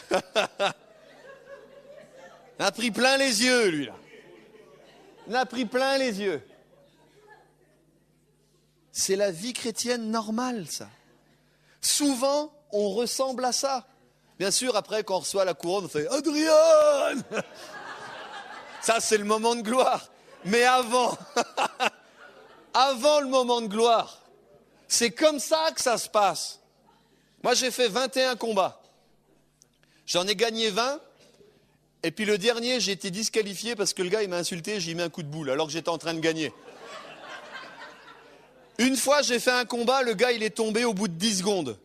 Il a pris plein les yeux, lui, là. Il a pris plein les yeux. C'est la vie chrétienne normale, ça. Souvent, on ressemble à ça. Bien sûr, après, quand on reçoit la couronne, on fait « Adrian !» Ça, c'est le moment de gloire. Mais avant, avant le moment de gloire, c'est comme ça que ça se passe. Moi, j'ai fait 21 combats. J'en ai gagné 20. Et puis le dernier, j'ai été disqualifié parce que le gars, il m'a insulté, j'ai mis un coup de boule alors que j'étais en train de gagner. Une fois, j'ai fait un combat, le gars, il est tombé au bout de 10 secondes.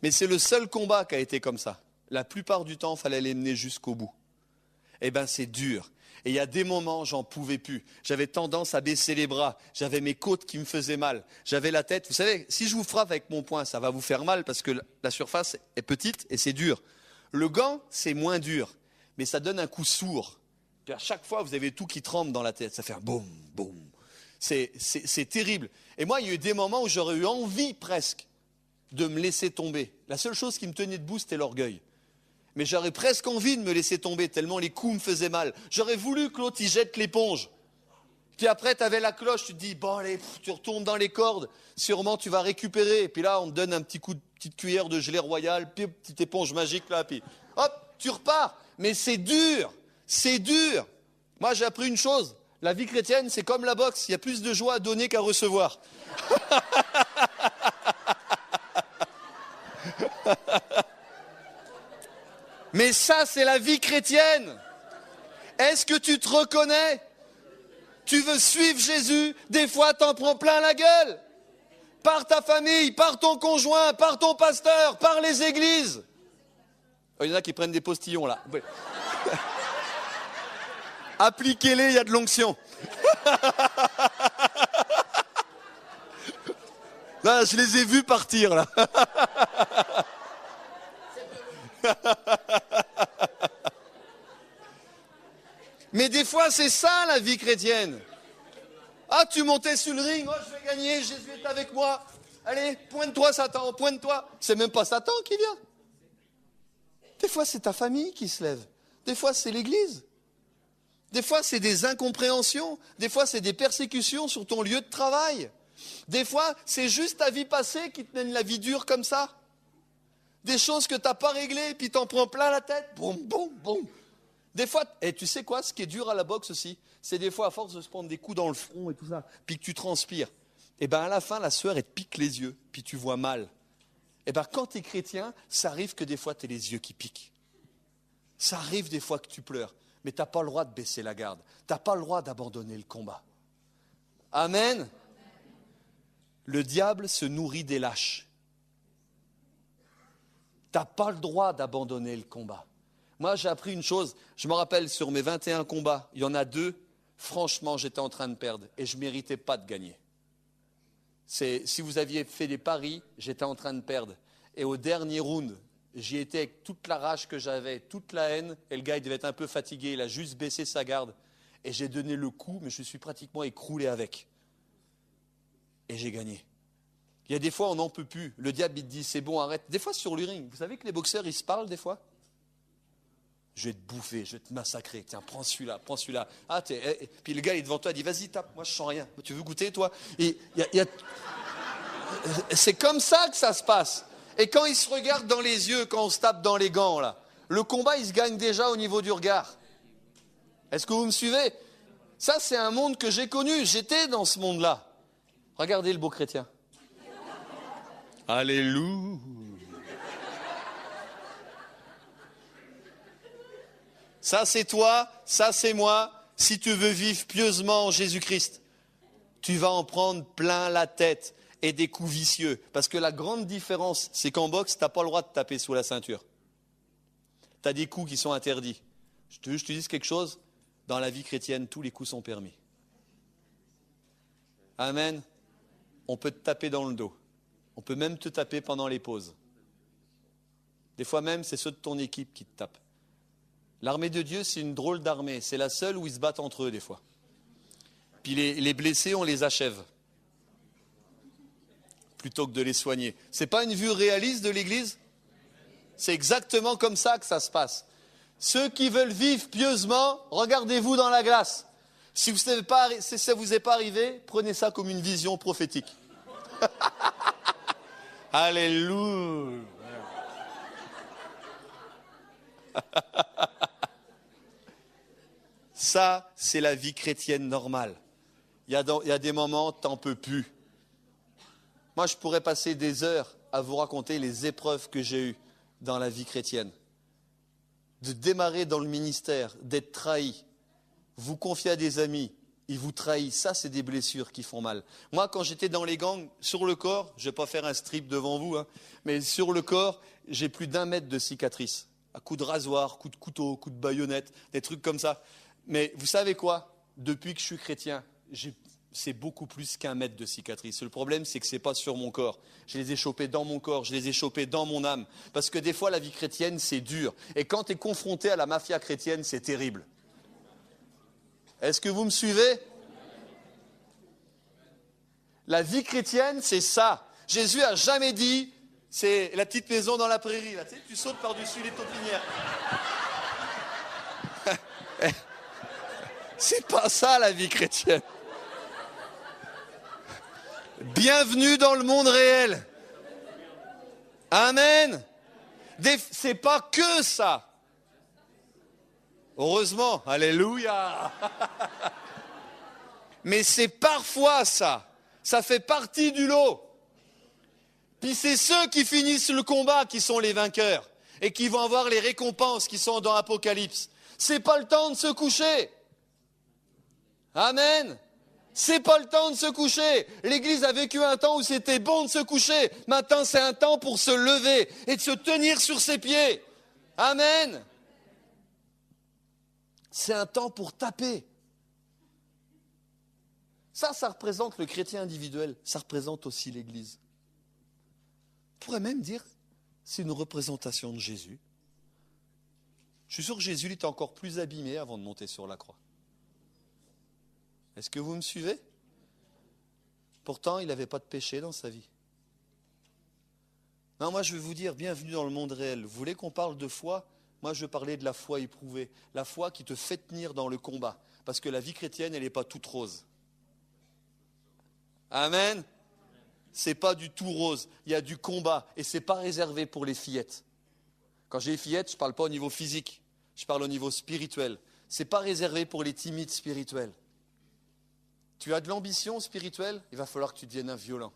Mais c'est le seul combat qui a été comme ça. La plupart du temps, il fallait les mener jusqu'au bout. Eh bien, c'est dur. Et il y a des moments, j'en pouvais plus. J'avais tendance à baisser les bras. J'avais mes côtes qui me faisaient mal. J'avais la tête. Vous savez, si je vous frappe avec mon poing, ça va vous faire mal parce que la surface est petite et c'est dur. Le gant, c'est moins dur, mais ça donne un coup sourd. Puis à chaque fois, vous avez tout qui tremble dans la tête. Ça fait un boum, boum. C'est terrible. Et moi, il y a eu des moments où j'aurais eu envie presque de me laisser tomber. La seule chose qui me tenait debout, c'était l'orgueil. Mais j'aurais presque envie de me laisser tomber, tellement les coups me faisaient mal. J'aurais voulu que l'autre, il jette l'éponge. Puis après, tu avais la cloche, tu te dis, bon allez, tu retournes dans les cordes, sûrement tu vas récupérer. Et puis là, on te donne un petit coup de petite cuillère de gelée royale, puis petite éponge magique là, puis hop, tu repars. Mais c'est dur, c'est dur. Moi, j'ai appris une chose, la vie chrétienne, c'est comme la boxe, il y a plus de joie à donner qu'à recevoir. Mais ça, c'est la vie chrétienne. Est-ce que tu te reconnais? Tu veux suivre Jésus, des fois t'en prends plein la gueule. Par ta famille, par ton conjoint, par ton pasteur, par les églises. Oh, il y en a qui prennent des postillons là. Appliquez-les, il y a de l'onction. Là, je les ai vus partir là. Mais des fois, c'est ça la vie chrétienne. Ah, tu montais sur le ring, oh, je vais gagner, Jésus est avec moi. Allez, pointe-toi Satan, pointe-toi. C'est même pas Satan qui vient. Des fois, c'est ta famille qui se lève. Des fois, c'est l'église. Des fois, c'est des incompréhensions. Des fois, c'est des persécutions sur ton lieu de travail. Des fois, c'est juste ta vie passée qui te mène la vie dure comme ça. Des choses que tu n'as pas réglées, puis t'en prends plein la tête. Boum, boum, boum. Des fois, et tu sais quoi, ce qui est dur à la boxe aussi, c'est des fois à force de se prendre des coups dans le front et tout ça, puis que tu transpires, et bien à la fin, la sueur, elle te pique les yeux, puis tu vois mal. Et bien quand tu es chrétien, ça arrive que des fois, tu as les yeux qui piquent. Ça arrive des fois que tu pleures, mais tu n'as pas le droit de baisser la garde. Tu n'as pas le droit d'abandonner le combat. Amen. Le diable se nourrit des lâches. Tu n'as pas le droit d'abandonner le combat. Moi, j'ai appris une chose, je me rappelle sur mes 21 combats, il y en a 2, franchement, j'étais en train de perdre et je ne méritais pas de gagner. Si vous aviez fait des paris, j'étais en train de perdre. Et au dernier round, j'y étais avec toute la rage que j'avais, toute la haine, et le gars, il devait être un peu fatigué, il a juste baissé sa garde. Et j'ai donné le coup, mais je suis pratiquement écroulé avec. Et j'ai gagné. Il y a des fois, on n'en peut plus. Le diable, il te dit, c'est bon, arrête. Des fois, sur le ring, vous savez que les boxeurs, ils se parlent des fois? Je vais te bouffer, je vais te massacrer. Tiens, prends celui-là, prends celui-là. Ah, puis le gars, il est devant toi, il dit, vas-y, tape. Moi, je sens rien. Tu veux goûter, toi? Et c'est comme ça que ça se passe. Et quand ils se regardent dans les yeux, quand on se tape dans les gants, là, Le combat, il se gagne déjà au niveau du regard. Est-ce que vous me suivez? Ça, c'est un monde que j'ai connu. J'étais dans ce monde-là. Regardez le beau chrétien. Alléluia. Ça, c'est toi, ça, c'est moi. Si tu veux vivre pieusement en Jésus-Christ, tu vas en prendre plein la tête et des coups vicieux. Parce que la grande différence, c'est qu'en boxe, tu n'as pas le droit de taper sous la ceinture. Tu as des coups qui sont interdits. Je te dis quelque chose, dans la vie chrétienne, tous les coups sont permis. Amen. On peut te taper dans le dos. On peut même te taper pendant les pauses. Des fois même, c'est ceux de ton équipe qui te tapent. L'armée de Dieu, c'est une drôle d'armée. C'est la seule où ils se battent entre eux, des fois. Puis les blessés, on les achève. Plutôt que de les soigner. Ce n'est pas une vue réaliste de l'Église? C'est exactement comme ça que ça se passe. Ceux qui veulent vivre pieusement, regardez-vous dans la glace. Si ça ne vous est pas arrivé, prenez ça comme une vision prophétique. Alléluia. Ça, c'est la vie chrétienne normale. Il y a des moments, t'en peux plus. Moi, je pourrais passer des heures à vous raconter les épreuves que j'ai eues dans la vie chrétienne. De démarrer dans le ministère, d'être trahi, vous confier à des amis, ils vous trahissent. Ça, c'est des blessures qui font mal. Moi, quand j'étais dans les gangs, sur le corps, je ne vais pas faire un strip devant vous, mais sur le corps, j'ai plus d'1 mètre de cicatrices. À coups de rasoir, coups de couteau, coups de baïonnette, des trucs comme ça. Mais vous savez quoi? Depuis que je suis chrétien, c'est beaucoup plus qu'1 mètre de cicatrices. Le problème, c'est que ce n'est pas sur mon corps. Je les ai chopés dans mon corps, je les ai chopés dans mon âme. Parce que des fois, la vie chrétienne, c'est dur. Et quand tu es confronté à la mafia chrétienne, c'est terrible. Est-ce que vous me suivez? La vie chrétienne, c'est ça. Jésus a jamais dit, c'est la petite maison dans la prairie. Là, tu sais, tu sautes par-dessus les taupinières. C'est pas ça, la vie chrétienne. Bienvenue dans le monde réel. Amen. C'est pas que ça. Heureusement, alléluia. Mais c'est parfois ça. Ça fait partie du lot. Puis c'est ceux qui finissent le combat qui sont les vainqueurs et qui vont avoir les récompenses qui sont dans Apocalypse. C'est pas le temps de se coucher. Amen. C'est pas le temps de se coucher. L'Église a vécu un temps où c'était bon de se coucher. Maintenant, c'est un temps pour se lever et de se tenir sur ses pieds. Amen. C'est un temps pour taper. Ça représente le chrétien individuel. Ça représente aussi l'Église. On pourrait même dire, c'est une représentation de Jésus. Je suis sûr que Jésus était encore plus abîmé avant de monter sur la croix. Est-ce que vous me suivez? Pourtant, il n'avait pas de péché dans sa vie. Non, moi je vais vous dire, bienvenue dans le monde réel. Vous voulez qu'on parle de foi? Moi je veux parler de la foi éprouvée. La foi qui te fait tenir dans le combat. Parce que la vie chrétienne, elle n'est pas toute rose. Amen. C'est pas du tout rose. Il y a du combat. Et c'est pas réservé pour les fillettes. Quand j'ai les fillettes, je ne parle pas au niveau physique. Je parle au niveau spirituel. C'est pas réservé pour les timides spirituels. Tu as de l'ambition spirituelle, il va falloir que tu deviennes un violent.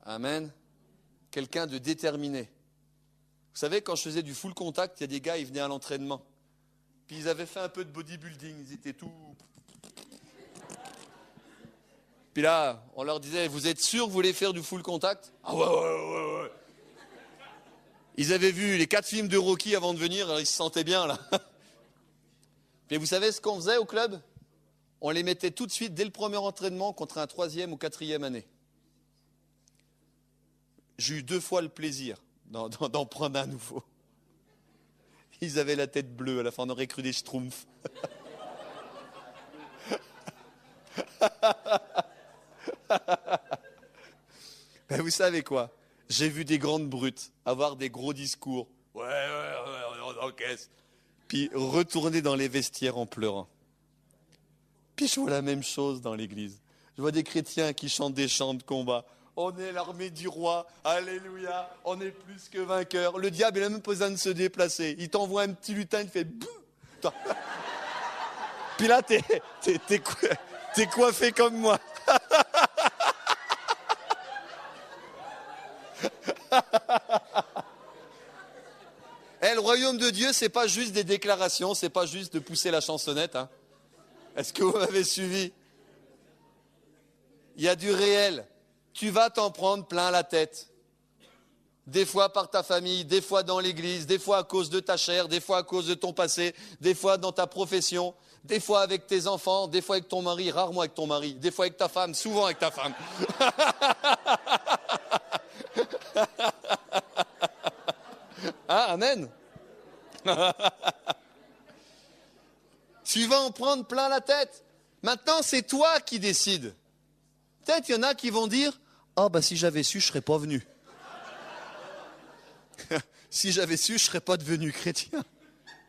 Amen. Quelqu'un de déterminé. Vous savez, quand je faisais du full contact, il y a des gars, ils venaient à l'entraînement. Puis ils avaient fait un peu de bodybuilding, ils étaient tout... Puis là, on leur disait, vous êtes sûr que vous voulez faire du full contact? Ah ouais. Ils avaient vu les 4 films de Rocky avant de venir, alors ils se sentaient bien là. Mais vous savez ce qu'on faisait au club? On les mettait tout de suite, dès le premier entraînement, contre un 3e ou 4e année. J'ai eu 2 fois le plaisir d'en prendre un nouveau. Ils avaient la tête bleue, à la fin on aurait cru des schtroumpfs. Ben vous savez quoi? J'ai vu des grandes brutes avoir des gros discours. Ouais, on encaisse. Puis retourner dans les vestiaires en pleurant. Puis je vois la même chose dans l'église. Je vois des chrétiens qui chantent des chants de combat. On est l'armée du roi. Alléluia. On est plus que vainqueurs. Le diable, il n'a même pas besoin de se déplacer. Il t'envoie un petit lutin, il fait bouh. Puis là, t'es coiffé comme moi. Le royaume de Dieu, c'est pas juste des déclarations, c'est pas juste de pousser la chansonnette. Hein. Est-ce que vous m'avez suivi? Il y a du réel. Tu vas t'en prendre plein la tête. Des fois par ta famille, des fois dans l'église, des fois à cause de ta chair, des fois à cause de ton passé, des fois dans ta profession, des fois avec tes enfants, des fois avec ton mari, rarement avec ton mari, des fois avec ta femme, souvent avec ta femme. Ah, amen. Tu vas en prendre plein la tête. Maintenant, c'est toi qui décides. Peut-être il y en a qui vont dire « Ah, si j'avais su, je ne serais pas venu. » Si j'avais su, je ne serais pas devenu chrétien.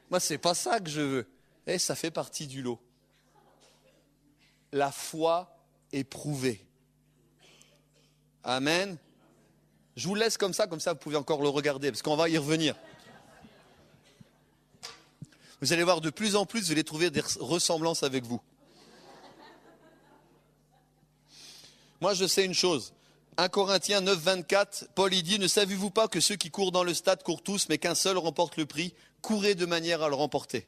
Moi, ce n'est pas ça que je veux. Et ça fait partie du lot. La foi est prouvée. Amen. Je vous laisse comme ça vous pouvez encore le regarder, parce qu'on va y revenir. Vous allez voir de plus en plus, vous allez trouver des ressemblances avec vous. Moi, je sais une chose. 1 Corinthiens 9, 24, Paul y dit « Ne savez-vous pas que ceux qui courent dans le stade courent tous, mais qu'un seul remporte le prix? Courez de manière à le remporter. »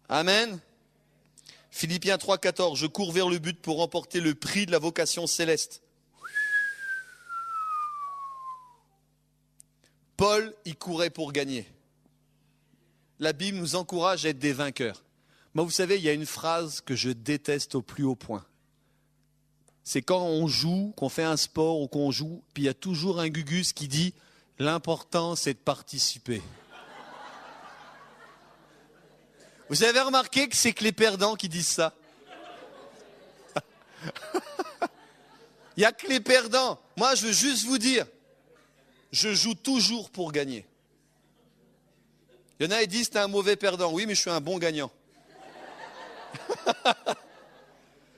Amen. Philippiens 3, 14, « Je cours vers le but pour remporter le prix de la vocation céleste. » Paul y courait pour gagner. La Bible nous encourage à être des vainqueurs. Moi, vous savez, il y a une phrase que je déteste au plus haut point. C'est quand on joue, qu'on fait un sport ou qu'on joue, puis il y a toujours un gugus qui dit « L'important, c'est de participer. » Vous avez remarqué que c'est que les perdants qui disent ça? Il n'y a que les perdants. Moi, je veux juste vous dire, je joue toujours pour gagner. Il y en a qui disent, t'es un mauvais perdant. Oui, mais je suis un bon gagnant.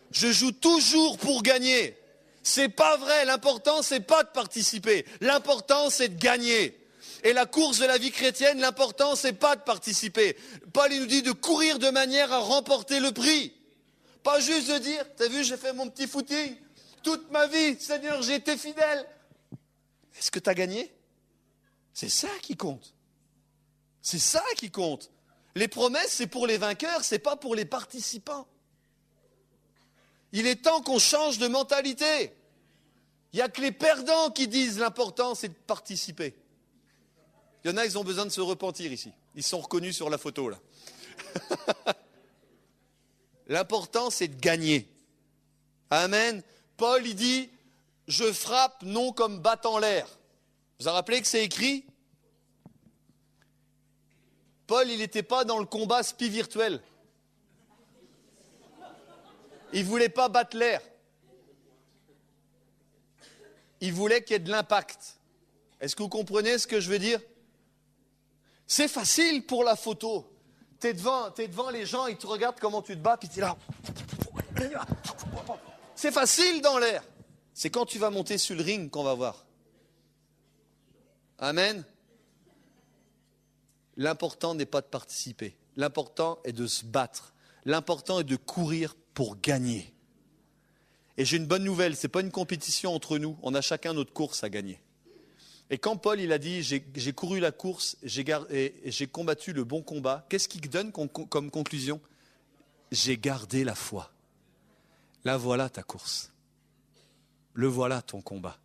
Je joue toujours pour gagner. C'est pas vrai. L'important, c'est pas de participer. L'important, c'est de gagner. Et la course de la vie chrétienne, l'important, c'est pas de participer. Paul, il nous dit de courir de manière à remporter le prix. Pas juste de dire, t'as vu, j'ai fait mon petit footing. Toute ma vie, Seigneur, j'ai été fidèle. Est-ce que tu as gagné? C'est ça qui compte. C'est ça qui compte. Les promesses, c'est pour les vainqueurs, c'est pas pour les participants. Il est temps qu'on change de mentalité. Il n'y a que les perdants qui disent l'important, c'est de participer. Il y en a, ils ont besoin de se repentir ici. Ils sont reconnus sur la photo, là. L'important, c'est de gagner. Amen. Paul, il dit, je frappe non comme battant l'air. Vous vous rappelez que c'est écrit? Paul, il n'était pas dans le combat spi virtuel. Il ne voulait pas battre l'air. Il voulait qu'il y ait de l'impact. Est-ce que vous comprenez ce que je veux dire? C'est facile pour la photo. T'es devant les gens, ils te regardent comment tu te bats, puis tu es là. C'est facile dans l'air. C'est quand tu vas monter sur le ring qu'on va voir. Amen. L'important n'est pas de participer. L'important est de se battre. L'important est de courir pour gagner. Et j'ai une bonne nouvelle, ce n'est pas une compétition entre nous. On a chacun notre course à gagner. Et quand Paul il a dit, j'ai couru la course, j'ai combattu le bon combat, qu'est-ce qu'il donne comme conclusion? J'ai gardé la foi. Là, voilà ta course. Le voilà ton combat.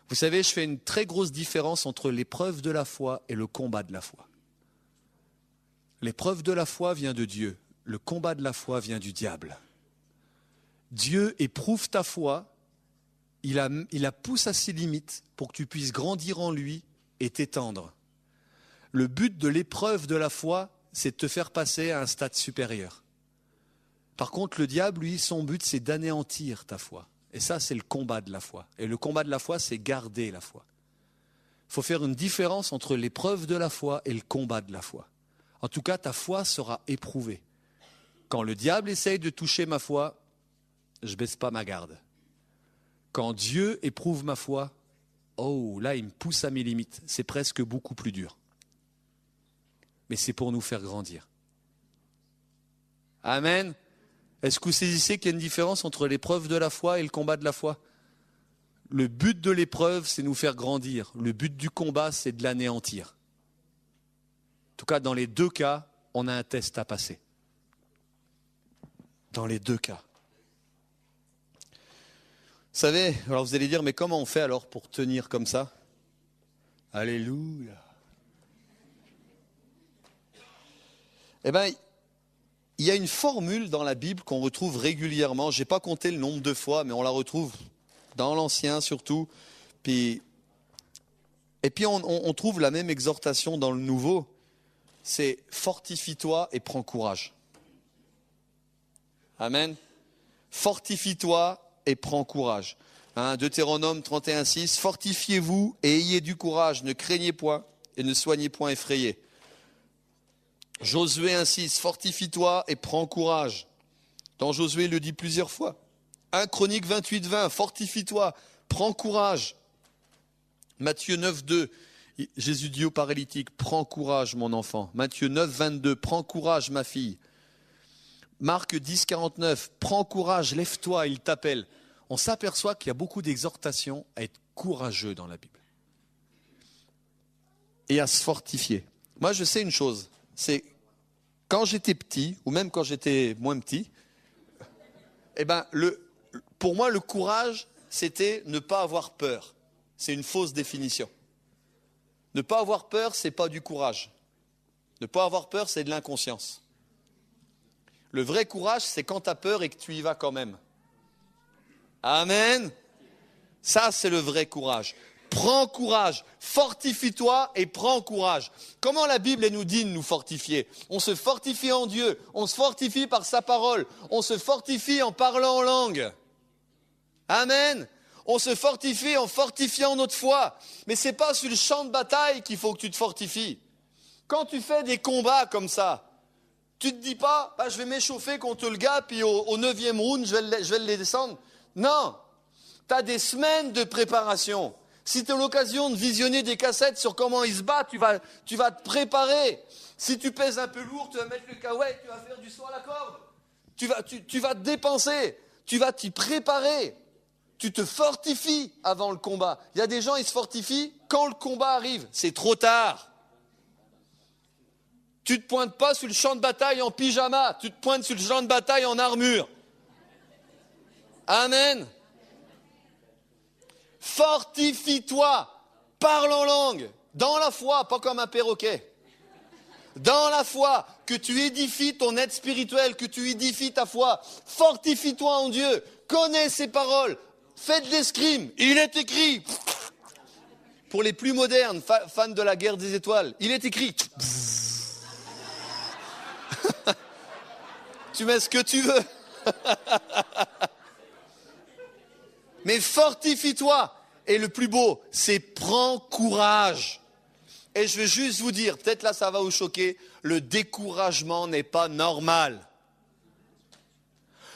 Vous savez, je fais une très grosse différence entre l'épreuve de la foi et le combat de la foi. L'épreuve de la foi vient de Dieu. Le combat de la foi vient du diable. Dieu éprouve ta foi, il la pousse à ses limites pour que tu puisses grandir en lui et t'étendre. Le but de l'épreuve de la foi, c'est de te faire passer à un stade supérieur. Par contre, le diable, lui, son but, c'est d'anéantir ta foi. Et ça, c'est le combat de la foi. Et le combat de la foi, c'est garder la foi. Il faut faire une différence entre l'épreuve de la foi et le combat de la foi. En tout cas, ta foi sera éprouvée. Quand le diable essaye de toucher ma foi, je ne baisse pas ma garde. Quand Dieu éprouve ma foi, oh, là, il me pousse à mes limites. C'est presque beaucoup plus dur. Mais c'est pour nous faire grandir. Amen. Est-ce que vous saisissez qu'il y a une différence entre l'épreuve de la foi et le combat de la foi? Le but de l'épreuve, c'est nous faire grandir. Le but du combat, c'est de l'anéantir. En tout cas, dans les deux cas, on a un test à passer. Dans les deux cas. Vous savez, alors vous allez dire, mais comment on fait alors pour tenir comme ça? Alléluia. Eh bien, il y a une formule dans la Bible qu'on retrouve régulièrement. Je n'ai pas compté le nombre de fois, mais on la retrouve dans l'Ancien surtout. Et puis on trouve la même exhortation dans le Nouveau. C'est « fortifie-toi et prends courage ». Amen. Fortifie-toi et prends courage. Deutéronome 31:6, fortifiez-vous et ayez du courage, ne craignez point et ne soyez point effrayés. Josué 1:6, fortifie-toi et prends courage. Dans Josué, il le dit plusieurs fois. 1 Chronique 28:20, fortifie-toi, prends courage. Matthieu 9:2, Jésus dit au paralytique, prends courage mon enfant. Matthieu 9:22, prends courage ma fille. Marc 10:49, prends courage, lève-toi, il t'appelle. On s'aperçoit qu'il y a beaucoup d'exhortations à être courageux dans la Bible. Et à se fortifier. Moi, je sais une chose, c'est quand j'étais petit, ou même quand j'étais moins petit, pour moi, le courage, c'était ne pas avoir peur. C'est une fausse définition. Ne pas avoir peur, c'est pas du courage. Ne pas avoir peur, c'est de l'inconscience. Le vrai courage, c'est quand tu as peur et que tu y vas quand même. Amen. Ça, c'est le vrai courage. Prends courage, fortifie-toi et prends courage. Comment la Bible elle nous dit de nous fortifier? On se fortifie en Dieu, on se fortifie par sa parole, on se fortifie en parlant en langue. Amen. On se fortifie en fortifiant notre foi. Mais ce n'est pas sur le champ de bataille qu'il faut que tu te fortifies. Quand tu fais des combats comme ça, tu ne te dis pas, je vais m'échauffer contre le gars, puis au 9e round, je vais le descendre. Non, tu as des semaines de préparation. Si tu as l'occasion de visionner des cassettes sur comment il se bat, tu vas te préparer. Si tu pèses un peu lourd, tu vas mettre le kawaii, tu vas faire du saut à la corde. Tu vas te dépenser, tu vas t'y préparer. Tu te fortifies avant le combat. Il y a des gens, ils se fortifient quand le combat arrive. C'est trop tard. Tu ne te pointes pas sur le champ de bataille en pyjama, tu te pointes sur le champ de bataille en armure. Amen. Fortifie-toi, parle en langue, dans la foi, pas comme un perroquet. Dans la foi, que tu édifies ton être spirituel, que tu édifies ta foi. Fortifie-toi en Dieu, connais ses paroles, fais de l'escrime. Il est écrit, pour les plus modernes, fans de la guerre des étoiles, il est écrit. Tu mets ce que tu veux. Mais fortifie-toi. Et le plus beau, c'est prends courage. Et je vais juste vous dire, peut-être là ça va vous choquer, le découragement n'est pas normal.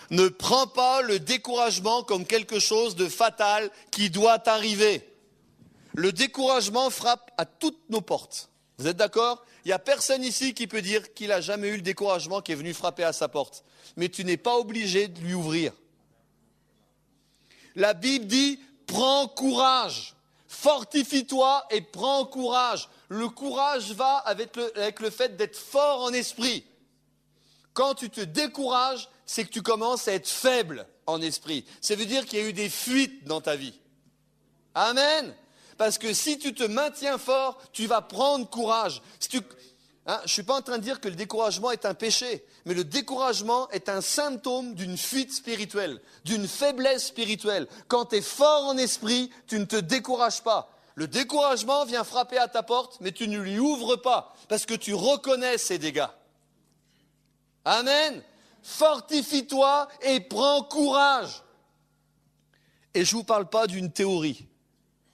Ne prends pas le découragement comme quelque chose de fatal qui doit arriver. Le découragement frappe à toutes nos portes. Vous êtes d'accord? Il n'y a personne ici qui peut dire qu'il n'a jamais eu le découragement qui est venu frapper à sa porte. Mais tu n'es pas obligé de lui ouvrir. La Bible dit, prends courage, fortifie-toi et prends courage. Le courage va avec le fait d'être fort en esprit. Quand tu te décourages, c'est que tu commences à être faible en esprit. Ça veut dire qu'il y a eu des fuites dans ta vie. Amen. Parce que si tu te maintiens fort, tu vas prendre courage. Je ne suis pas en train de dire que le découragement est un péché, mais le découragement est un symptôme d'une fuite spirituelle, d'une faiblesse spirituelle. Quand tu es fort en esprit, tu ne te décourages pas. Le découragement vient frapper à ta porte, mais tu ne lui ouvres pas, parce que tu reconnais ses dégâts. Amen. Fortifie-toi et prends courage. Et je ne vous parle pas d'une théorie.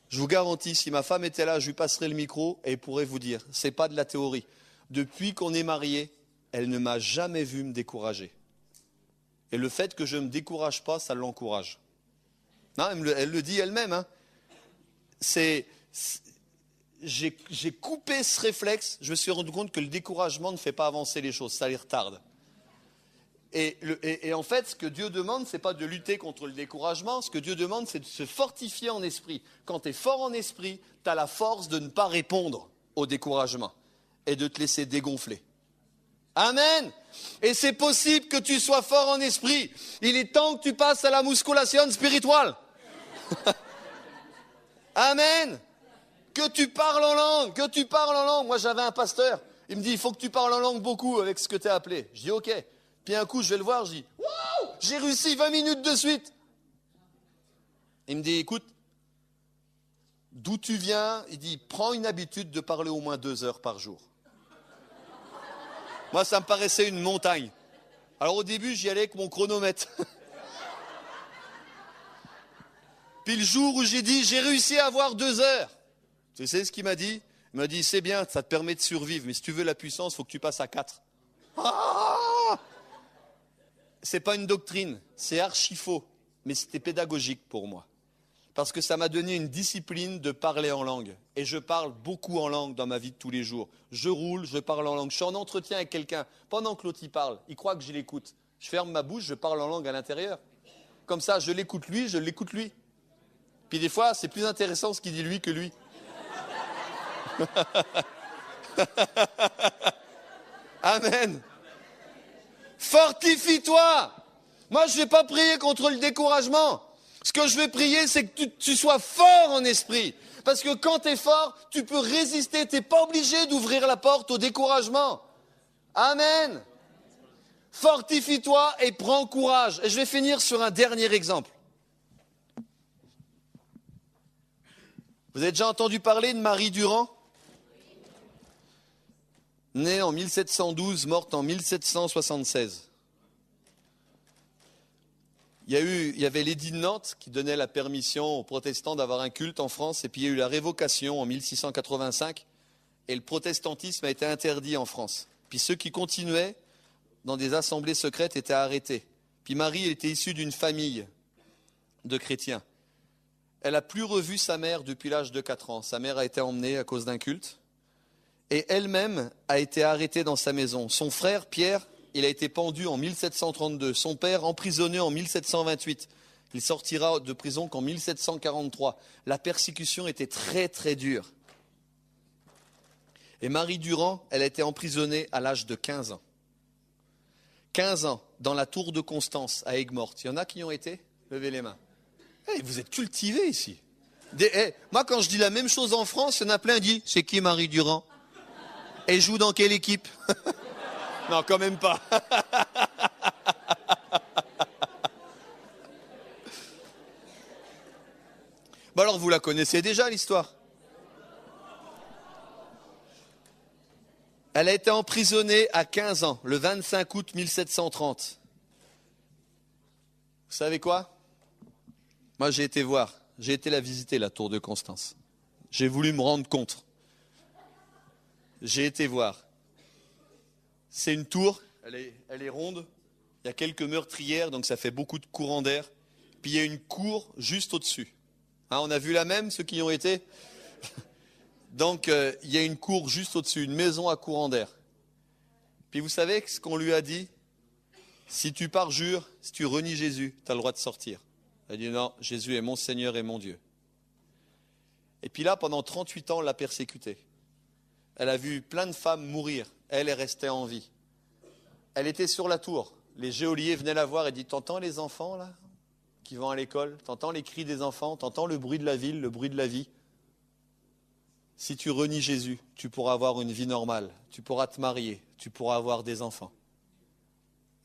Je vous garantis, si ma femme était là, je lui passerais le micro et elle pourrait vous dire, ce n'est pas de la théorie. Depuis qu'on est mariés, elle ne m'a jamais vu me décourager. Et le fait que je ne me décourage pas, ça l'encourage. Non, elle le dit elle-même. Hein. J'ai coupé ce réflexe, je me suis rendu compte que le découragement ne fait pas avancer les choses, ça les retarde. Et en fait, ce que Dieu demande, ce n'est pas de lutter contre le découragement, ce que Dieu demande, c'est de se fortifier en esprit. Quand tu es fort en esprit, tu as la force de ne pas répondre au découragement et de te laisser dégonfler. Amen. Et c'est possible que tu sois fort en esprit. Il est temps que tu passes à la musculation spirituelle. Amen. Que tu parles en langue, que tu parles en langue. Moi, j'avais un pasteur, il me dit, il faut que tu parles en langue beaucoup avec ce que tu as appelé. Je dis, ok. Puis un coup, je vais le voir, je dis, waouh, j'ai réussi 20 minutes de suite. Il me dit, écoute, d'où tu viens? Il dit, prends une habitude de parler au moins 2 heures par jour. Moi, ça me paraissait une montagne. Alors au début, j'y allais avec mon chronomètre. Puis le jour où j'ai dit, j'ai réussi à avoir 2 heures. Tu sais ce qu'il m'a dit? Il m'a dit, c'est bien, ça te permet de survivre, mais si tu veux la puissance, il faut que tu passes à 4. Ah! C'est pas une doctrine, c'est archi faux, mais c'était pédagogique pour moi. Parce que ça m'a donné une discipline de parler en langue. Et je parle beaucoup en langue dans ma vie de tous les jours. Je roule, je parle en langue. Je suis en entretien avec quelqu'un. Pendant que l'autre y parle, il croit que je l'écoute. Je ferme ma bouche, je parle en langue à l'intérieur. Comme ça, je l'écoute lui, je l'écoute lui. Puis des fois, c'est plus intéressant ce qu'il dit lui que lui. Amen. Fortifie-toi. Moi, je ne vais pas prier contre le découragement. Ce que je vais prier, c'est que tu sois fort en esprit. Parce que quand tu es fort, tu peux résister. Tu n'es pas obligé d'ouvrir la porte au découragement. Amen. Fortifie-toi et prends courage. Et je vais finir sur un dernier exemple. Vous avez déjà entendu parler de Marie Durand ? Née en 1712, morte en 1776. Il y avait l'édit de Nantes qui donnait la permission aux protestants d'avoir un culte en France, et puis il y a eu la révocation en 1685, et le protestantisme a été interdit en France. Puis ceux qui continuaient dans des assemblées secrètes étaient arrêtés. Puis Marie, elle était issue d'une famille de chrétiens. Elle n'a plus revu sa mère depuis l'âge de 4 ans. Sa mère a été emmenée à cause d'un culte. Et elle-même a été arrêtée dans sa maison. Son frère, Pierre, il a été pendu en 1732. Son père, emprisonné en 1728. Il sortira de prison qu'en 1743. La persécution était très, très dure. Et Marie Durand, elle a été emprisonnée à l'âge de 15 ans. 15 ans, dans la tour de Constance, à Aigues-Mortes. Il y en a qui y ont été? Levez les mains. Hey, vous êtes cultivés ici. Moi, quand je dis la même chose en France, il y en a plein qui disent, c'est qui Marie Durand? Elle joue dans quelle équipe? Non, quand même pas. Bon alors, vous la connaissez déjà, l'histoire. Elle a été emprisonnée à 15 ans, le 25 août 1730. Vous savez quoi? Moi, j'ai été la visiter, la tour de Constance. J'ai voulu me rendre compte. J'ai été voir. C'est une tour, elle est ronde, il y a quelques meurtrières, donc ça fait beaucoup de courants d'air. Puis il y a une cour juste au-dessus. Hein, on a vu la même, ceux qui y ont été? Donc il y a une cour juste au-dessus, une maison à courant d'air. Puis vous savez ce qu'on lui a dit? Si tu parjures, si tu renies Jésus, tu as le droit de sortir. Elle a dit non, Jésus est mon Seigneur et mon Dieu. Et puis là, pendant 38 ans, on l'a persécutée. Elle a vu plein de femmes mourir. Elle est restée en vie. Elle était sur la tour. Les geôliers venaient la voir et disent, t'entends les enfants là, qui vont à l'école? T'entends les cris des enfants? T'entends le bruit de la ville, le bruit de la vie? Si tu renies Jésus, tu pourras avoir une vie normale. Tu pourras te marier. Tu pourras avoir des enfants.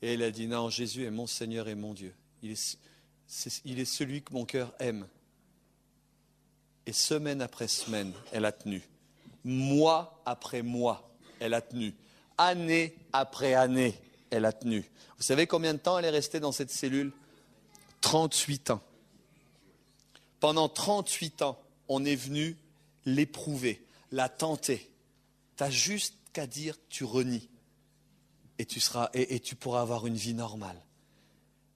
Et elle a dit, non, Jésus est mon Seigneur et mon Dieu. Il est celui que mon cœur aime. Et semaine après semaine, elle a tenu. Mois après mois, elle a tenu. Année après année, elle a tenu. Vous savez combien de temps elle est restée dans cette cellule? 38 ans. Pendant 38 ans, on est venu l'éprouver, la tenter. Tu as juste qu'à dire, tu renies. Et tu pourras avoir une vie normale.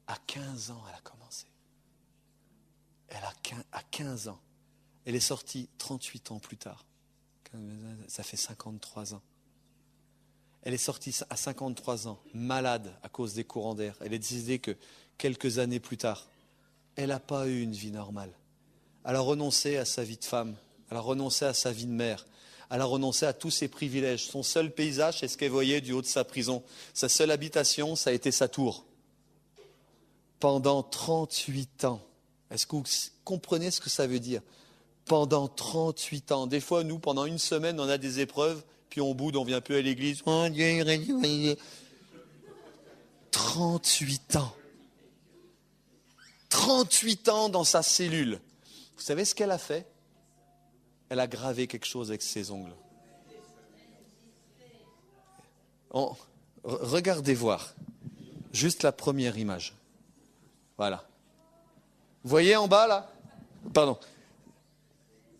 À 15 ans, elle a commencé. À 15 ans. Elle est sortie 38 ans plus tard. Ça fait 53 ans. Elle est sortie à 53 ans, malade à cause des courants d'air. Elle a décidé que quelques années plus tard, elle n'a pas eu une vie normale. Elle a renoncé à sa vie de femme. Elle a renoncé à sa vie de mère. Elle a renoncé à tous ses privilèges. Son seul paysage, c'est ce qu'elle voyait du haut de sa prison. Sa seule habitation, ça a été sa tour. Pendant 38 ans. Est-ce que vous comprenez ce que ça veut dire? Pendant 38 ans. Des fois, nous, pendant une semaine, on a des épreuves, puis on boude, on vient plus à l'église. 38 ans. 38 ans dans sa cellule. Vous savez ce qu'elle a fait? Elle a gravé quelque chose avec ses ongles. Regardez voir. Juste la première image. Voilà. Vous voyez en bas là? Pardon.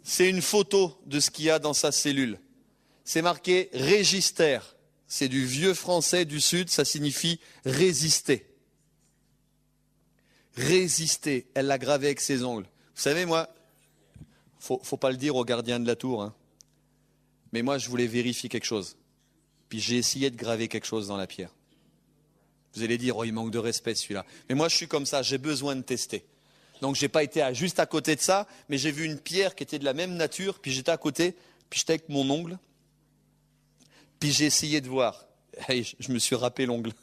C'est une photo de ce qu'il y a dans sa cellule. C'est marqué Régister. C'est du vieux français du Sud, ça signifie résister. Résister. Elle l'a gravé avec ses ongles. Vous savez, moi, faut pas le dire au gardien de la tour, hein. Mais moi, je voulais vérifier quelque chose. Puis j'ai essayé de graver quelque chose dans la pierre. Vous allez dire, oh, il manque de respect celui-là. Mais moi, je suis comme ça, j'ai besoin de tester. Donc, j'ai pas été juste à côté de ça, mais j'ai vu une pierre qui était de la même nature, puis j'étais à côté, puis j'étais avec mon ongle, puis j'ai essayé de voir. Hey, je me suis râpé l'ongle.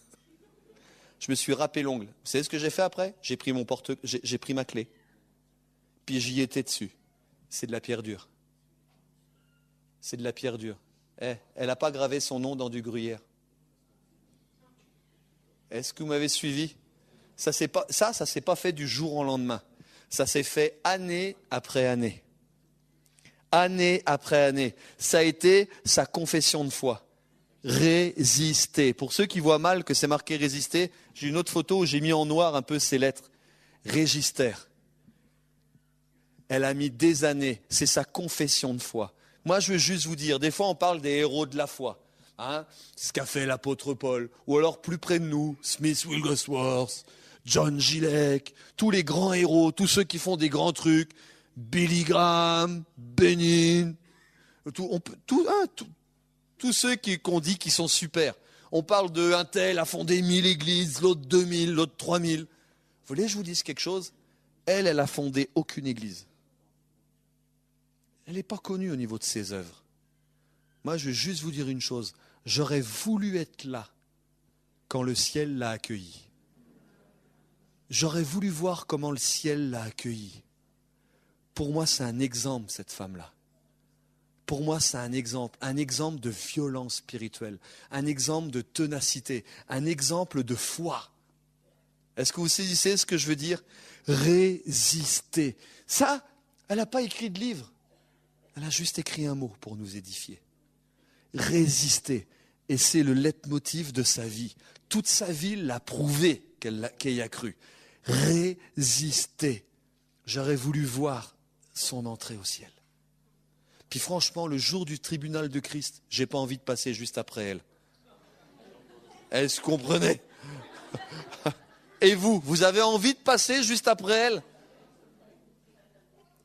Je me suis râpé l'ongle. Vous savez ce que j'ai fait après? J'ai pris ma clé, puis j'y étais dessus. C'est de la pierre dure. C'est de la pierre dure. Elle n'a pas gravé son nom dans du gruyère. Est-ce que vous m'avez suivi? Ça s'est pas fait du jour au lendemain. Ça s'est fait année après année. Année après année. Ça a été sa confession de foi. Résister. Pour ceux qui voient mal que c'est marqué résister, j'ai une autre photo où j'ai mis en noir un peu ces lettres. Régister. Elle a mis des années. C'est sa confession de foi. Moi, je veux juste vous dire, des fois on parle des héros de la foi. Hein, ce qu'a fait l'apôtre Paul, ou alors plus près de nous, Smith Wigglesworth, John Gillette, tous les grands héros, tous ceux qui font des grands trucs, Billy Graham, Benin, tous ceux qu'on dit qui sont super. On parle de un tel a fondé 1000 églises, l'autre 2000, l'autre 3000. Vous voulez que je vous dise quelque chose? Elle a fondé aucune église. Elle n'est pas connue au niveau de ses œuvres. Moi, je veux juste vous dire une chose. J'aurais voulu être là quand le ciel l'a accueillie. J'aurais voulu voir comment le ciel l'a accueillie. Pour moi, c'est un exemple, cette femme-là. Pour moi, c'est un exemple de violence spirituelle, un exemple de ténacité, un exemple de foi. Est-ce que vous saisissez ce que je veux dire? Résister. Ça, elle n'a pas écrit de livre. Elle a juste écrit un mot pour nous édifier. Résister. Et c'est le leitmotiv de sa vie. Toute sa vie l'a prouvé qu'elle y a cru. Résister. J'aurais voulu voir son entrée au ciel. Puis franchement, le jour du tribunal de Christ, j'ai pas envie de passer juste après elle. Est-ce que vous comprenez? Et vous avez envie de passer juste après elle?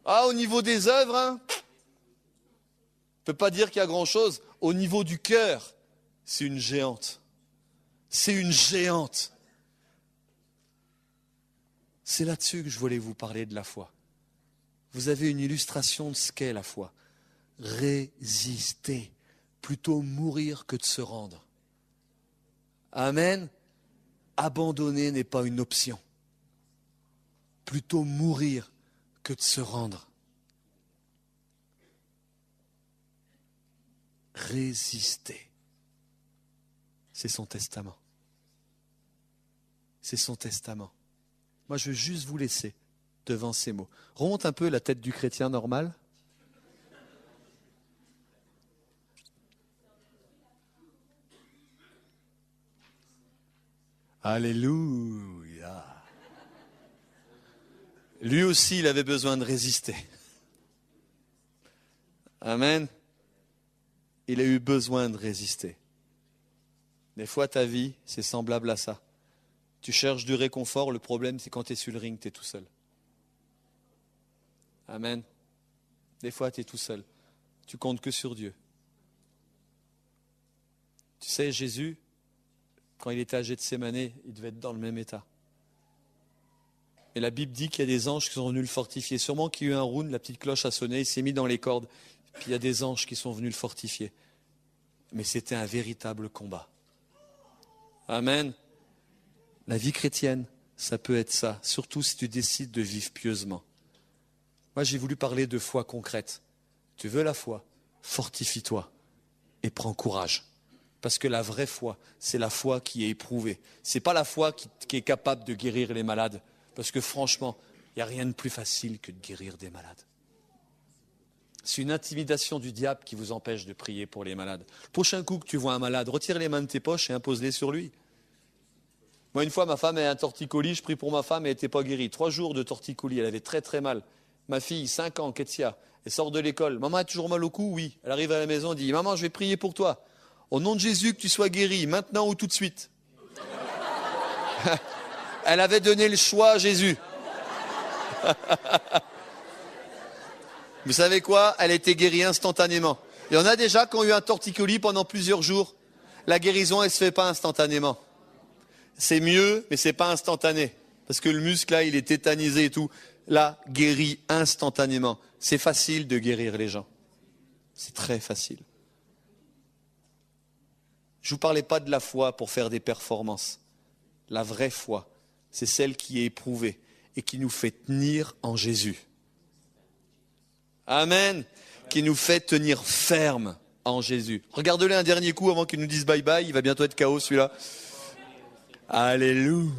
Ah, au niveau des œuvres, hein, je ne peux pas dire qu'il y a grand-chose. Au niveau du cœur, c'est une géante. C'est une géante. C'est là-dessus que je voulais vous parler de la foi. Vous avez une illustration de ce qu'est la foi. Résister. Plutôt mourir que de se rendre. Amen. Abandonner n'est pas une option. Plutôt mourir que de se rendre. Résister. C'est son testament. C'est son testament. Moi, je veux juste vous laisser devant ces mots. Remonte un peu la tête du chrétien normal. Alléluia. Lui aussi, il avait besoin de résister. Amen. Il a eu besoin de résister. Des fois, ta vie, c'est semblable à ça. Tu cherches du réconfort, le problème, c'est quand tu es sur le ring, tu es tout seul. Amen. Des fois, tu es tout seul. Tu comptes que sur Dieu. Tu sais, Jésus, quand il était à Gethsémane, il devait être dans le même état. Et la Bible dit qu'il y a des anges qui sont venus le fortifier. Sûrement qu'il y a eu un round, la petite cloche a sonné, il s'est mis dans les cordes. Puis il y a des anges qui sont venus le fortifier. Mais c'était un véritable combat. Amen. La vie chrétienne, ça peut être ça, surtout si tu décides de vivre pieusement. Moi, j'ai voulu parler de foi concrète. Tu veux la foi, fortifie-toi et prends courage. Parce que la vraie foi, c'est la foi qui est éprouvée. Ce n'est pas la foi qui est capable de guérir les malades. Parce que franchement, il n'y a rien de plus facile que de guérir des malades. C'est une intimidation du diable qui vous empêche de prier pour les malades. Le prochain coup que tu vois un malade, retire les mains de tes poches et impose-les sur lui. Moi, une fois, ma femme a un torticolis, je prie pour ma femme, elle n'était pas guérie. 3 jours de torticolis, elle avait très très mal. Ma fille, 5 ans, Ketsia, elle sort de l'école. Maman a toujours mal au cou? Oui. Elle arrive à la maison, dit, maman, je vais prier pour toi. Au nom de Jésus, que tu sois guérie, maintenant ou tout de suite. Elle avait donné le choix à Jésus. Vous savez quoi? Elle a été guérie instantanément. Il y en a déjà qui ont eu un torticolis pendant plusieurs jours. La guérison, elle ne se fait pas instantanément. C'est mieux, mais ce n'est pas instantané. Parce que le muscle, là, il est tétanisé et tout. Là, guérit instantanément. C'est facile de guérir les gens. C'est très facile. Je ne vous parlais pas de la foi pour faire des performances. La vraie foi, c'est celle qui est éprouvée et qui nous fait tenir en Jésus. Amen. Qui nous fait tenir ferme en Jésus. Regarde-le un dernier coup avant qu'il nous dise bye bye. Il va bientôt être KO celui-là. Alléluia.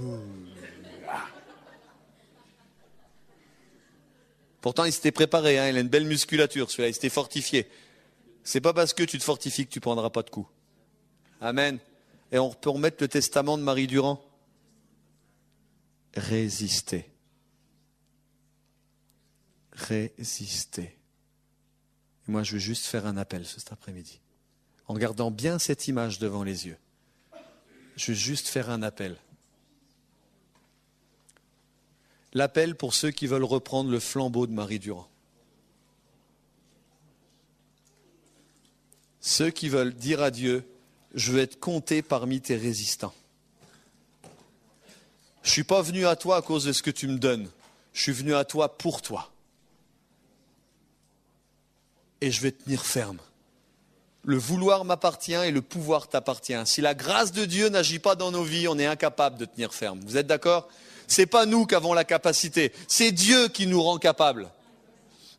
Pourtant, il s'était préparé. Il a une belle musculature celui-là. Il s'était fortifié. C'est pas parce que tu te fortifies que tu ne prendras pas de coups. Amen. Et on peut remettre le testament de Marie Durand. Résister. Résister. Et moi, je veux juste faire un appel cet après-midi. En gardant bien cette image devant les yeux. Je veux juste faire un appel. L'appel pour ceux qui veulent reprendre le flambeau de Marie Durand. Ceux qui veulent dire à Dieu, je veux être compté parmi tes résistants. Je ne suis pas venu à toi à cause de ce que tu me donnes. Je suis venu à toi pour toi. Et je vais tenir ferme. Le vouloir m'appartient et le pouvoir t'appartient. Si la grâce de Dieu n'agit pas dans nos vies, on est incapable de tenir ferme. Vous êtes d'accord? Ce n'est pas nous qui avons la capacité. C'est Dieu qui nous rend capables.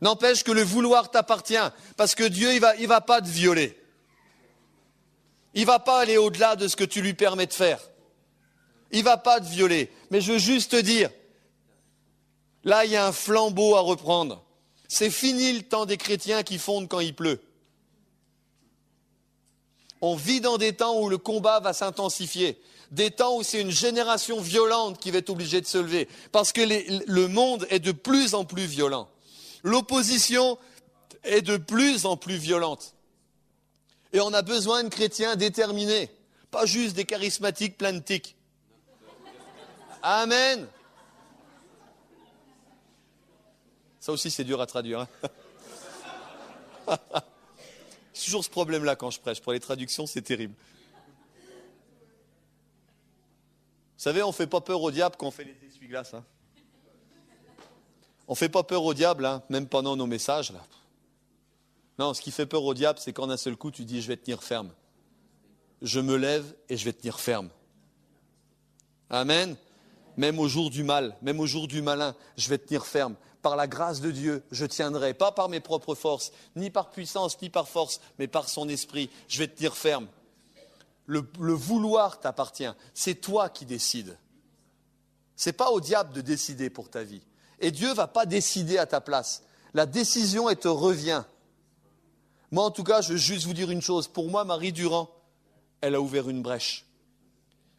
N'empêche que le vouloir t'appartient. Parce que Dieu, il va pas te violer. Il ne va pas aller au-delà de ce que tu lui permets de faire. Il ne va pas te violer. Mais je veux juste te dire, là, il y a un flambeau à reprendre. C'est fini le temps des chrétiens qui fondent quand il pleut. On vit dans des temps où le combat va s'intensifier. Des temps où c'est une génération violente qui va être obligée de se lever. Parce que le monde est de plus en plus violent. L'opposition est de plus en plus violente. Et on a besoin de chrétiens déterminés. Pas juste des charismatiques pleins de tics. Amen. Ça aussi, c'est dur à traduire. Hein. C'est toujours ce problème-là quand je prêche. Pour les traductions, c'est terrible. Vous savez, on ne fait pas peur au diable quand on fait les essuie-glaces. Hein. On ne fait pas peur au diable, hein, même pendant nos messages. Là. Non, ce qui fait peur au diable, c'est qu'en un seul coup, tu dis, je vais tenir ferme. Je me lève et je vais tenir ferme. Amen. Même au jour du mal, même au jour du malin, je vais tenir ferme. Par la grâce de Dieu, je tiendrai, pas par mes propres forces, ni par puissance, ni par force, mais par son esprit. Je vais tenir ferme. Le vouloir t'appartient. C'est toi qui décides. Ce n'est pas au diable de décider pour ta vie. Et Dieu ne va pas décider à ta place. La décision, elle te revient. Moi, en tout cas, je veux juste vous dire une chose. Pour moi, Marie Durand, elle a ouvert une brèche.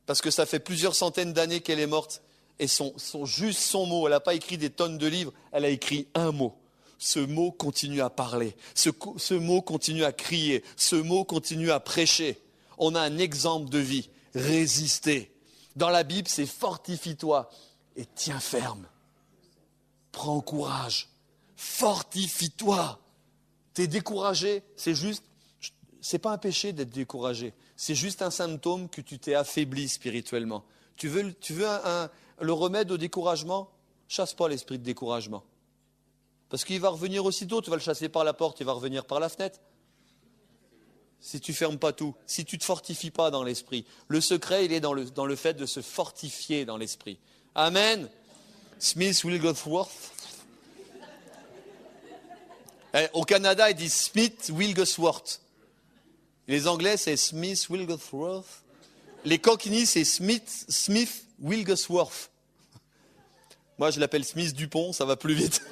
Parce que ça fait plusieurs centaines d'années qu'elle est morte. Et juste son mot, elle n'a pas écrit des tonnes de livres, elle a écrit un mot. Ce mot continue à parler, ce mot continue à crier, ce mot continue à prêcher. On a un exemple de vie, résister. Dans la Bible, c'est fortifie-toi et tiens ferme. Prends courage, Fortifie-toi. T'es découragé, c'est pas un péché d'être découragé. C'est juste un symptôme que tu t'es affaibli spirituellement. Tu veux le remède au découragement? Chasse pas l'esprit de découragement. Parce qu'il va revenir aussitôt, tu vas le chasser par la porte, il va revenir par la fenêtre. Si tu fermes pas tout, si tu te fortifies pas dans l'esprit. Le secret, il est dans le fait de se fortifier dans l'esprit. Amen. Smith Wigglesworth. Au Canada, ils disent Smith Wigglesworth. Les Anglais, c'est Smith Wigglesworth. Les Cockneys, c'est Smith Wigglesworth. Moi, je l'appelle Smith Dupont, ça va plus vite.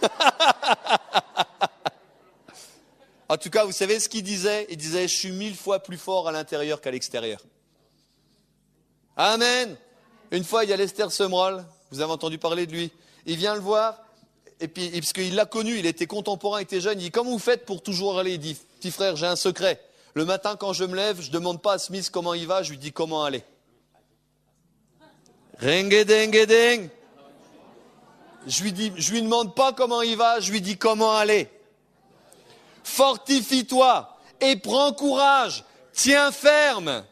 En tout cas, vous savez ce qu'il disait? Il disait, je suis 1000 fois plus fort à l'intérieur qu'à l'extérieur. Amen. Une fois, il y a Lester Sumrall, vous avez entendu parler de lui. Il vient le voir, et puis, parce qu'il l'a connu, il était contemporain, il était jeune. Il dit, comment vous faites pour toujours aller? Il dit, petit frère, j'ai un secret. Le matin, quand je me lève, je ne demande pas à Smith comment il va, je lui dis comment aller. Ring-a-ding-a-ding. Je lui demande pas comment il va, je lui dis comment aller. Fortifie-toi et prends courage. Tiens ferme.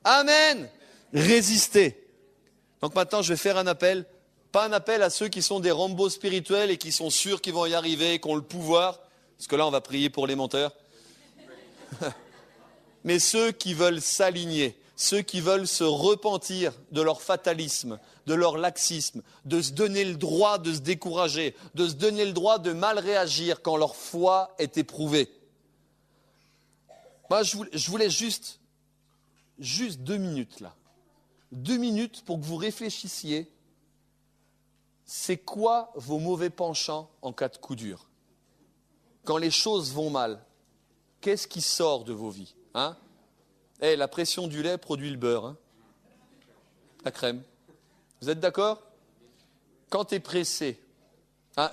Amen. Résistez. Donc maintenant, je vais faire un appel. Pas un appel à ceux qui sont des Rambo spirituels et qui sont sûrs qu'ils vont y arriver, qui ont le pouvoir. Parce que là, on va prier pour les menteurs. Mais ceux qui veulent s'aligner, ceux qui veulent se repentir de leur fatalisme, de leur laxisme, de se donner le droit de se décourager, de se donner le droit de mal réagir quand leur foi est éprouvée. Moi, je voulais juste 2 minutes là. 2 minutes pour que vous réfléchissiez. C'est quoi vos mauvais penchants en cas de coup dur? Quand les choses vont mal, qu'est-ce qui sort de vos vies? La pression du lait produit le beurre. La crème. Vous êtes d'accord? Quand tu es pressé,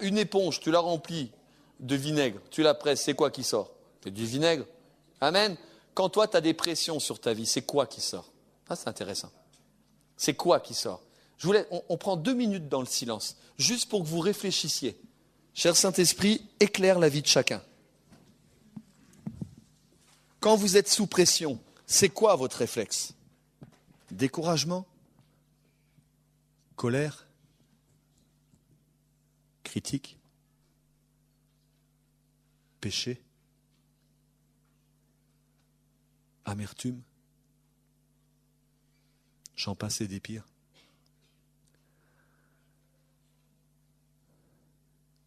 une éponge, tu la remplis de vinaigre, tu la presses, c'est quoi qui sort? C'est du vinaigre. Amen. Quand toi, tu as des pressions sur ta vie, c'est quoi qui sort? C'est intéressant. C'est quoi qui sort? On prend 2 minutes dans le silence, juste pour que vous réfléchissiez. Cher Saint-Esprit, éclaire la vie de chacun. Quand vous êtes sous pression, c'est quoi votre réflexe? Découragement? Colère? Critique? Péché? Amertume? J'en passe et des pires.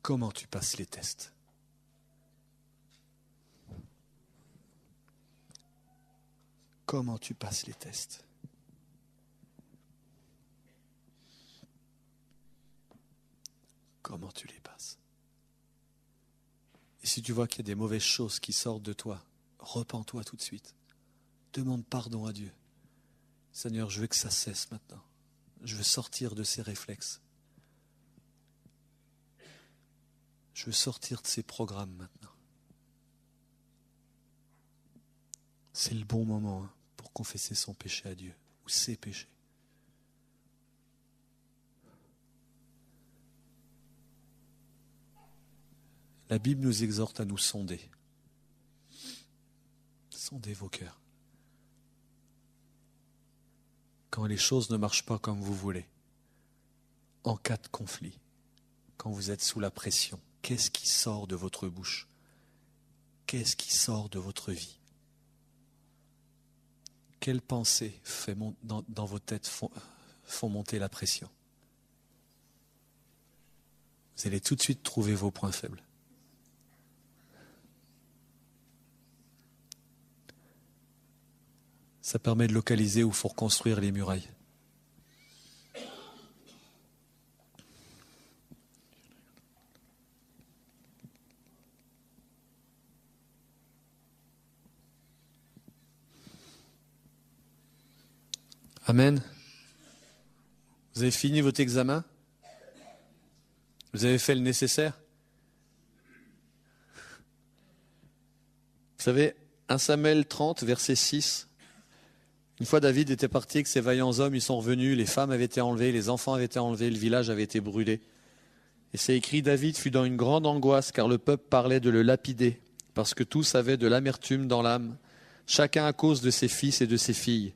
Comment tu passes les tests? Comment tu passes les tests? Comment tu les passes? Et si tu vois qu'il y a des mauvaises choses qui sortent de toi, repens-toi tout de suite. Demande pardon à Dieu. Seigneur, je veux que ça cesse maintenant. Je veux sortir de ces réflexes. Je veux sortir de ces programmes maintenant. C'est le bon moment pour confesser son péché à Dieu, ou ses péchés. La Bible nous exhorte à nous sonder. Sondez vos cœurs. Quand les choses ne marchent pas comme vous voulez, en cas de conflit, quand vous êtes sous la pression, qu'est-ce qui sort de votre bouche? Qu'est-ce qui sort de votre vie? Quelles pensées dans vos têtes font monter la pression? Vous allez tout de suite trouver vos points faibles. Ça permet de localiser où il faut reconstruire les murailles. Amen. Vous avez fini votre examen? Vous avez fait le nécessaire? Vous savez, 1 Samuel 30, verset 6. Une fois David était parti avec ses vaillants hommes, ils sont revenus, les femmes avaient été enlevées, les enfants avaient été enlevés, le village avait été brûlé. Et c'est écrit, David fut dans une grande angoisse car le peuple parlait de le lapider, parce que tous avaient de l'amertume dans l'âme, chacun à cause de ses fils et de ses filles.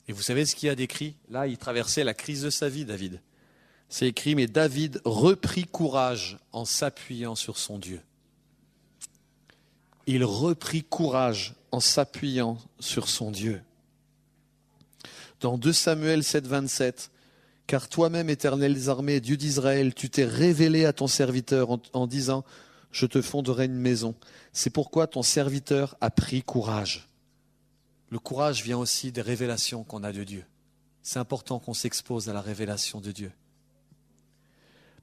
Et vous savez ce qu'il y a d'écrit? Là, il traversait la crise de sa vie, David. C'est écrit, mais David reprit courage en s'appuyant sur son Dieu. Il reprit courage en s'appuyant sur son Dieu. Dans 2 Samuel 7, 27, « Car toi-même, Éternel des armées, Dieu d'Israël, tu t'es révélé à ton serviteur en disant, je te fonderai une maison. C'est pourquoi ton serviteur a pris courage. » Le courage vient aussi des révélations qu'on a de Dieu. C'est important qu'on s'expose à la révélation de Dieu.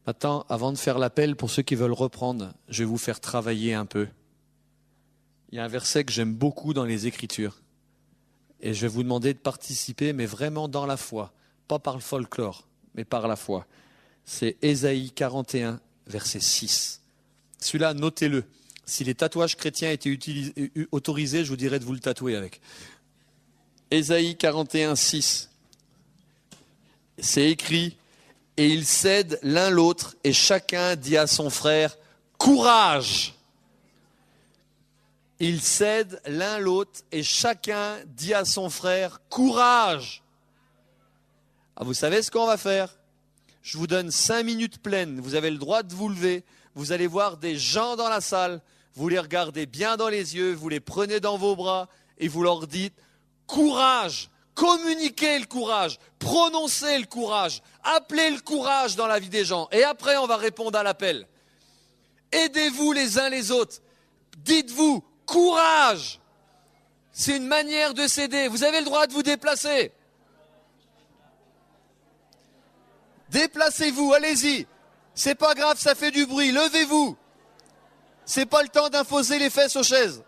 Maintenant, avant de faire l'appel pour ceux qui veulent reprendre, je vais vous faire travailler un peu. Il y a un verset que j'aime beaucoup dans les Écritures. Et je vais vous demander de participer, mais vraiment dans la foi. Pas par le folklore, mais par la foi. C'est Ésaïe 41, verset 6. Celui-là, notez-le. Si les tatouages chrétiens étaient autorisés, je vous dirais de vous le tatouer avec. Ésaïe 41, 6. C'est écrit, « Et ils cèdent l'un l'autre, et chacun dit à son frère, « Courage !» Ils cèdent l'un l'autre, et chacun dit à son frère, « Courage !» Ah, vous savez ce qu'on va faire? Je vous donne 5 minutes pleines, vous avez le droit de vous lever, vous allez voir des gens dans la salle, vous les regardez bien dans les yeux, vous les prenez dans vos bras, et vous leur dites, « Courage !» Communiquez le courage, prononcez le courage, appelez le courage dans la vie des gens. Et après, on va répondre à l'appel. Aidez-vous les uns les autres. Dites-vous, courage. C'est une manière de s'aider. Vous avez le droit de vous déplacer. Déplacez-vous, allez-y. C'est pas grave, ça fait du bruit. Levez-vous. C'est pas le temps d'infauser les fesses aux chaises.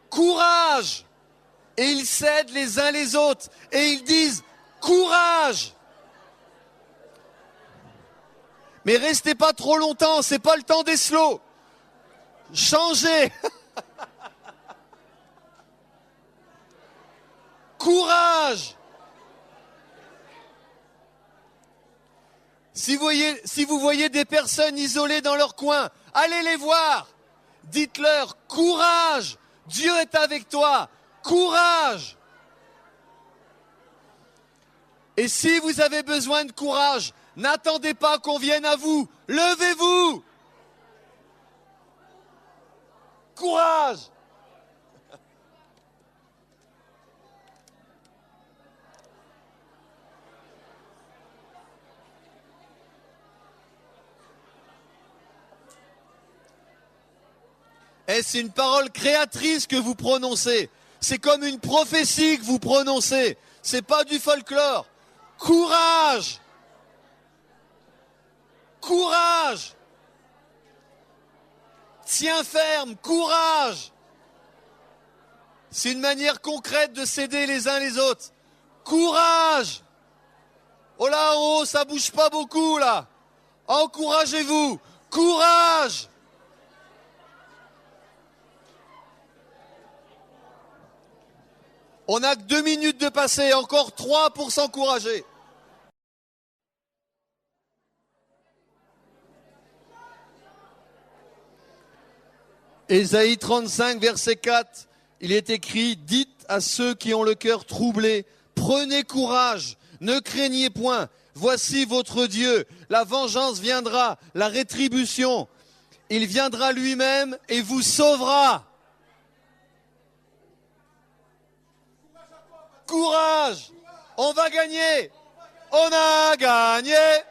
Courage. Et ils cèdent les uns les autres. Et ils disent, courage. Mais restez pas trop longtemps, c'est pas le temps des slows. Changez. Courage. Si vous voyez des personnes isolées dans leur coin, allez les voir. Dites-leur, courage. Dieu est avec toi. Courage! Et si vous avez besoin de courage, n'attendez pas qu'on vienne à vous. Levez-vous! Courage! Est-ce une parole créatrice que vous prononcez? C'est comme une prophétie que vous prononcez. C'est pas du folklore. Courage! Courage! Tiens ferme, courage! C'est une manière concrète de s'aider les uns les autres. Courage! Oh là en haut, ça bouge pas beaucoup là. Encouragez-vous. Courage! On n'a que 2 minutes de passer, encore 3 pour s'encourager. Ésaïe 35, verset 4, il est écrit, « Dites à ceux qui ont le cœur troublé, prenez courage, ne craignez point, voici votre Dieu, la vengeance viendra, la rétribution, il viendra lui-même et vous sauvera. » Courage, on va gagner, on a gagné,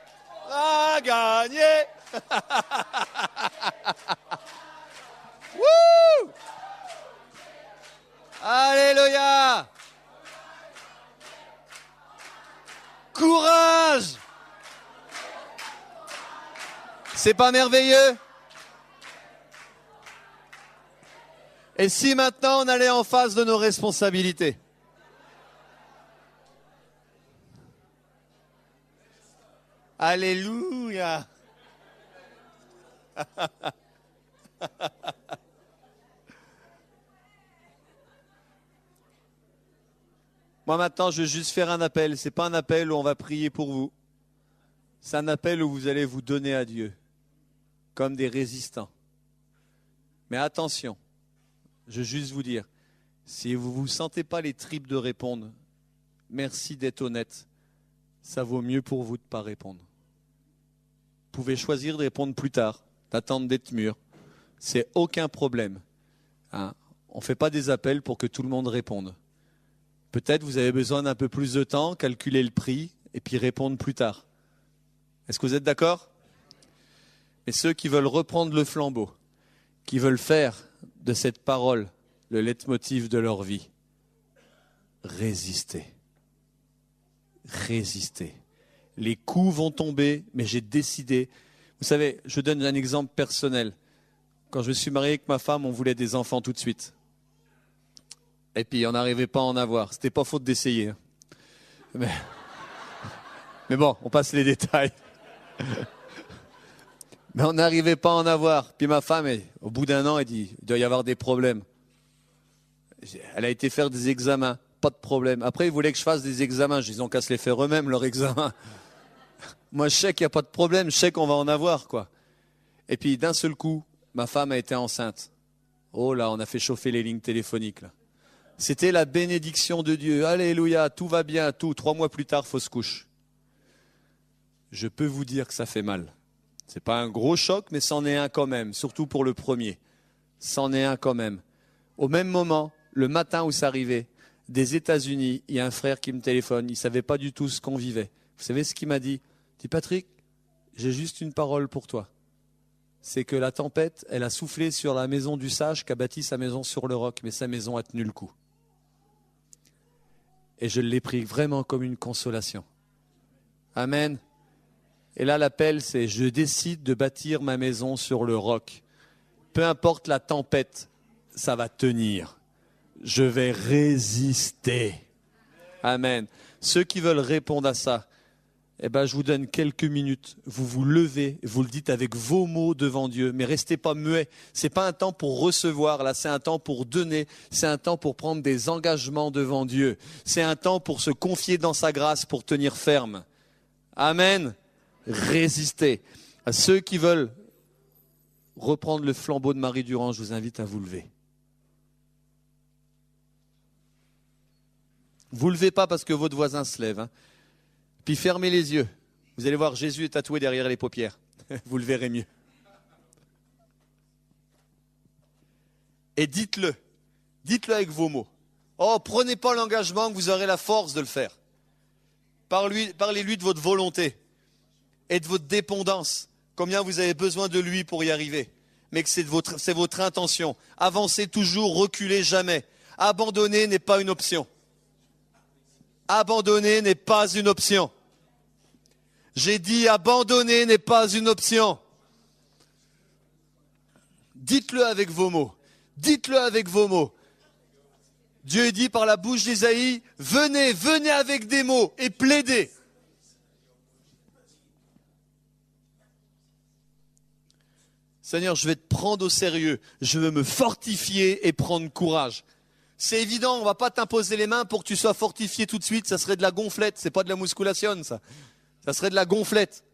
on a gagné. Wouh! Alléluia! Courage! C'est pas merveilleux? Et si maintenant on allait en face de nos responsabilités? Alléluia! Moi maintenant, je vais juste faire un appel. C'est pas un appel où on va prier pour vous. C'est un appel où vous allez vous donner à Dieu, comme des résistants. Mais attention, je veux juste vous dire, si vous ne vous sentez pas les tripes de répondre, merci d'être honnête, ça vaut mieux pour vous de ne pas répondre. Vous pouvez choisir de répondre plus tard, d'attendre d'être mûr. C'est aucun problème. Hein? On ne fait pas des appels pour que tout le monde réponde. Peut-être vous avez besoin d'un peu plus de temps, calculer le prix et puis répondre plus tard. Est-ce que vous êtes d'accord? Mais ceux qui veulent reprendre le flambeau, qui veulent faire de cette parole le leitmotiv de leur vie, résistez. Résistez. Les coups vont tomber, mais j'ai décidé. Vous savez, je donne un exemple personnel. Quand je me suis marié avec ma femme, on voulait des enfants tout de suite. Et puis on n'arrivait pas à en avoir. C'était pas faute d'essayer. Hein. Mais bon, on passe les détails. Mais on n'arrivait pas à en avoir. Puis ma femme, au bout d'un an, elle dit, il doit y avoir des problèmes. Elle a été faire des examens, pas de problème. Après, ils voulaient que je fasse des examens. Je dis, ils ont qu'à se les faire eux-mêmes, leurs examens. Moi, je sais qu'il n'y a pas de problème, je sais qu'on va en avoir, quoi. Et puis, d'un seul coup, ma femme a été enceinte. Oh là, on a fait chauffer les lignes téléphoniques, là. C'était la bénédiction de Dieu. Alléluia, tout va bien, tout. 3 mois plus tard, fausse couche. Je peux vous dire que ça fait mal. C'est pas un gros choc, mais c'en est un quand même, surtout pour le premier. C'en est un quand même. Au même moment, le matin où ça arrivait, des États-Unis, il y a un frère qui me téléphone, il ne savait pas du tout ce qu'on vivait. Vous savez ce qu'il m'a dit? Il dit, Patrick, j'ai juste une parole pour toi. C'est que la tempête, elle a soufflé sur la maison du sage qui a bâti sa maison sur le roc, mais sa maison a tenu le coup. Et je l'ai pris vraiment comme une consolation. Amen. Et là, l'appel, c'est « Je décide de bâtir ma maison sur le roc. Peu importe la tempête, ça va tenir. Je vais résister. » Amen. Ceux qui veulent répondre à ça, eh ben, je vous donne quelques minutes. Vous vous levez, vous le dites avec vos mots devant Dieu, mais restez pas muets. C'est pas un temps pour recevoir, là, c'est un temps pour donner. C'est un temps pour prendre des engagements devant Dieu. C'est un temps pour se confier dans sa grâce, pour tenir ferme. Amen. Résistez. À ceux qui veulent reprendre le flambeau de Marie Durand, je vous invite à vous lever. Vous ne levez pas parce que votre voisin se lève. Hein. Puis fermez les yeux. Vous allez voir, Jésus est tatoué derrière les paupières. Vous le verrez mieux. Et dites-le. Dites-le avec vos mots. Oh, prenez pas l'engagement que vous aurez la force de le faire. Parlez-lui de votre volonté et de votre dépendance. Combien vous avez besoin de lui pour y arriver. Mais que c'est votre intention. Avancez toujours, reculez jamais. Abandonner n'est pas une option. Abandonner n'est pas une option. J'ai dit abandonner n'est pas une option. Dites-le avec vos mots. Dites-le avec vos mots. Dieu dit par la bouche d'Ésaïe, venez, venez avec des mots et plaidez. Seigneur, je vais te prendre au sérieux. Je veux me fortifier et prendre courage. C'est évident, on ne va pas t'imposer les mains pour que tu sois fortifié tout de suite. Ça serait de la gonflette, c'est pas de la musculation, ça. Ça serait de la gonflette.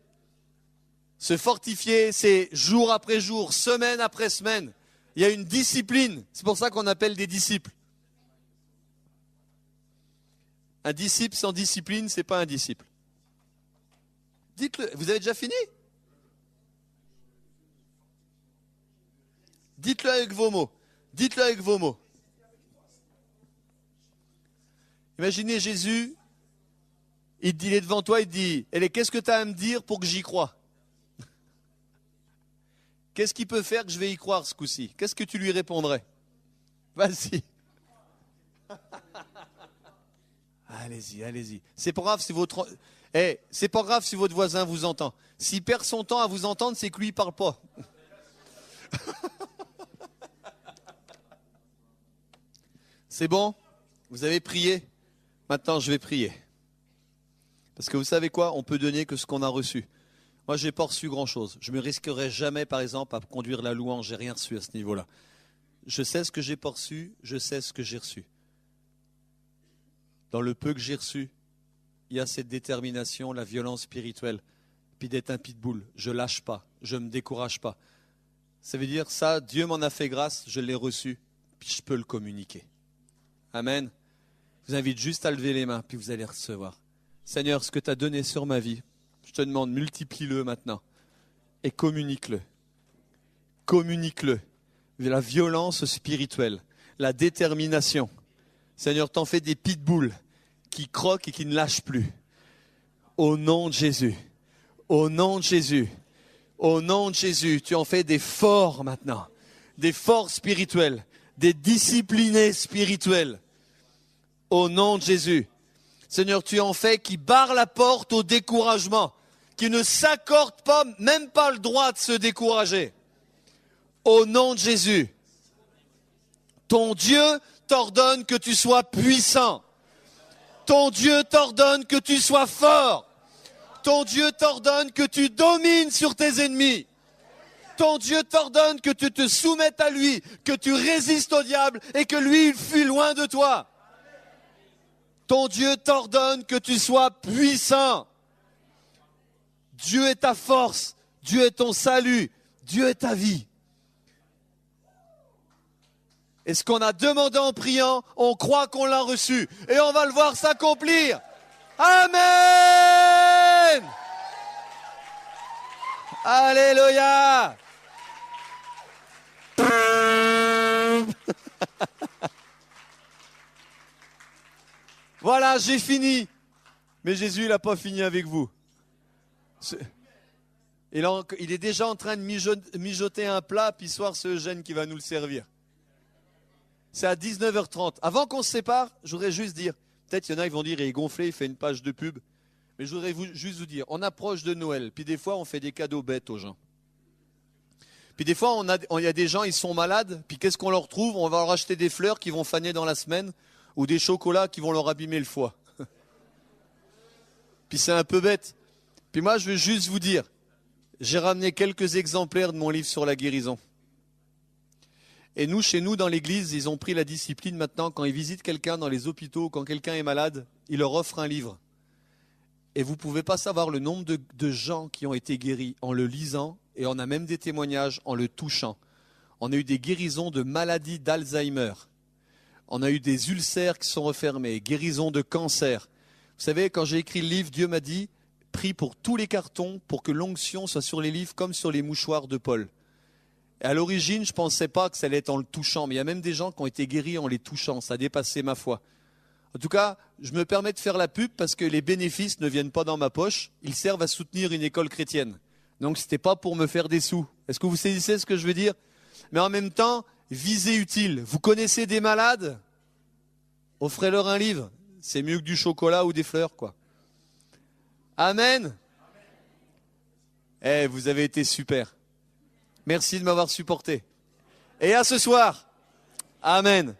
Se fortifier, c'est jour après jour, semaine après semaine. Il y a une discipline. C'est pour ça qu'on appelle des disciples. Un disciple sans discipline, c'est pas un disciple. Dites-le. Vous avez déjà fini? Dites-le avec vos mots. Dites-le avec vos mots. Imaginez Jésus, il est devant toi, il te dit, qu'est-ce que tu as à me dire pour que j'y croie? Qu'est-ce qui peut faire que je vais y croire ce coup-ci? Qu'est-ce que tu lui répondrais? Vas-y. Allez-y, allez-y. C'est pas grave si c'est pas grave si votre voisin vous entend. S'il perd son temps à vous entendre, c'est que lui, il parle pas. C'est bon? Vous avez prié? Maintenant, je vais prier. Parce que vous savez quoi? On peut donner que ce qu'on a reçu. Moi, je n'ai pas reçu grand-chose. Je ne me risquerai jamais, par exemple, à conduire la louange. Je n'ai rien reçu à ce niveau-là. Je sais ce que j'ai pas reçu, je sais ce que j'ai reçu. Dans le peu que j'ai reçu, il y a cette détermination, la violence spirituelle. puis d'être un pitbull. Je lâche pas, je me décourage pas. Ça veut dire ça, Dieu m'en a fait grâce, je l'ai reçu, puis je peux le communiquer. Amen. Je vous invite juste à lever les mains, puis vous allez recevoir. Seigneur, ce que tu as donné sur ma vie, je te demande, multiplie-le maintenant et communique-le. Communique-le. La violence spirituelle, la détermination. Seigneur, t'en fais des pitbulls qui croquent et qui ne lâchent plus. Au nom de Jésus. Au nom de Jésus. Au nom de Jésus, tu en fais des forts maintenant. Des forts spirituels. Des disciplinés spirituels. Au nom de Jésus. Seigneur, tu en fais qui barrent la porte au découragement. Qui ne s'accordent pas, même pas le droit de se décourager. Au nom de Jésus. Ton Dieu t'ordonne que tu sois puissant. Ton Dieu t'ordonne que tu sois fort. Ton Dieu t'ordonne que tu domines sur tes ennemis. Ton Dieu t'ordonne que tu te soumettes à lui, que tu résistes au diable et que lui, il fuit loin de toi. Ton Dieu t'ordonne que tu sois puissant. Dieu est ta force. Dieu est ton salut. Dieu est ta vie. Et ce qu'on a demandé en priant, on croit qu'on l'a reçu. Et on va le voir s'accomplir. Amen. Alléluia. Voilà, j'ai fini. Mais Jésus, il n'a pas fini avec vous. Il est déjà en train de mijoter un plat, puis soir, c'est Eugène qui va nous le servir. C'est à 19h30. Avant qu'on se sépare, je voudrais juste dire, peut-être il y en a qui vont dire, il est gonflé, il fait une page de pub. Mais je voudrais juste vous dire, on approche de Noël, puis des fois on fait des cadeaux bêtes aux gens. Puis des fois, il y a des gens, ils sont malades, puis qu'est-ce qu'on leur trouve? On va leur acheter des fleurs qui vont faner dans la semaine, ou des chocolats qui vont leur abîmer le foie. Puis c'est un peu bête. Puis moi, je veux juste vous dire, j'ai ramené quelques exemplaires de mon livre sur la guérison. Et nous, chez nous, dans l'église, ils ont pris la discipline maintenant, quand ils visitent quelqu'un dans les hôpitaux, quand quelqu'un est malade, ils leur offrent un livre. Et vous ne pouvez pas savoir le nombre de gens qui ont été guéris en le lisant, et on a même des témoignages en le touchant. On a eu des guérisons de maladies d'Alzheimer. On a eu des ulcères qui sont refermés, guérisons de cancer. Vous savez, quand j'ai écrit le livre, Dieu m'a dit, prie pour tous les cartons pour que l'onction soit sur les livres comme sur les mouchoirs de Paul. Et à l'origine, je ne pensais pas que ça allait être en le touchant, mais il y a même des gens qui ont été guéris en les touchant. Ça a dépassé ma foi. En tout cas, je me permets de faire la pub parce que les bénéfices ne viennent pas dans ma poche. Ils servent à soutenir une école chrétienne. Donc, ce n'était pas pour me faire des sous. Est-ce que vous saisissez ce que je veux dire? Mais en même temps, visée utile. Vous connaissez des malades? Offrez-leur un livre. C'est mieux que du chocolat ou des fleurs, quoi. Amen. Vous avez été super. Merci de m'avoir supporté. Et à ce soir. Amen.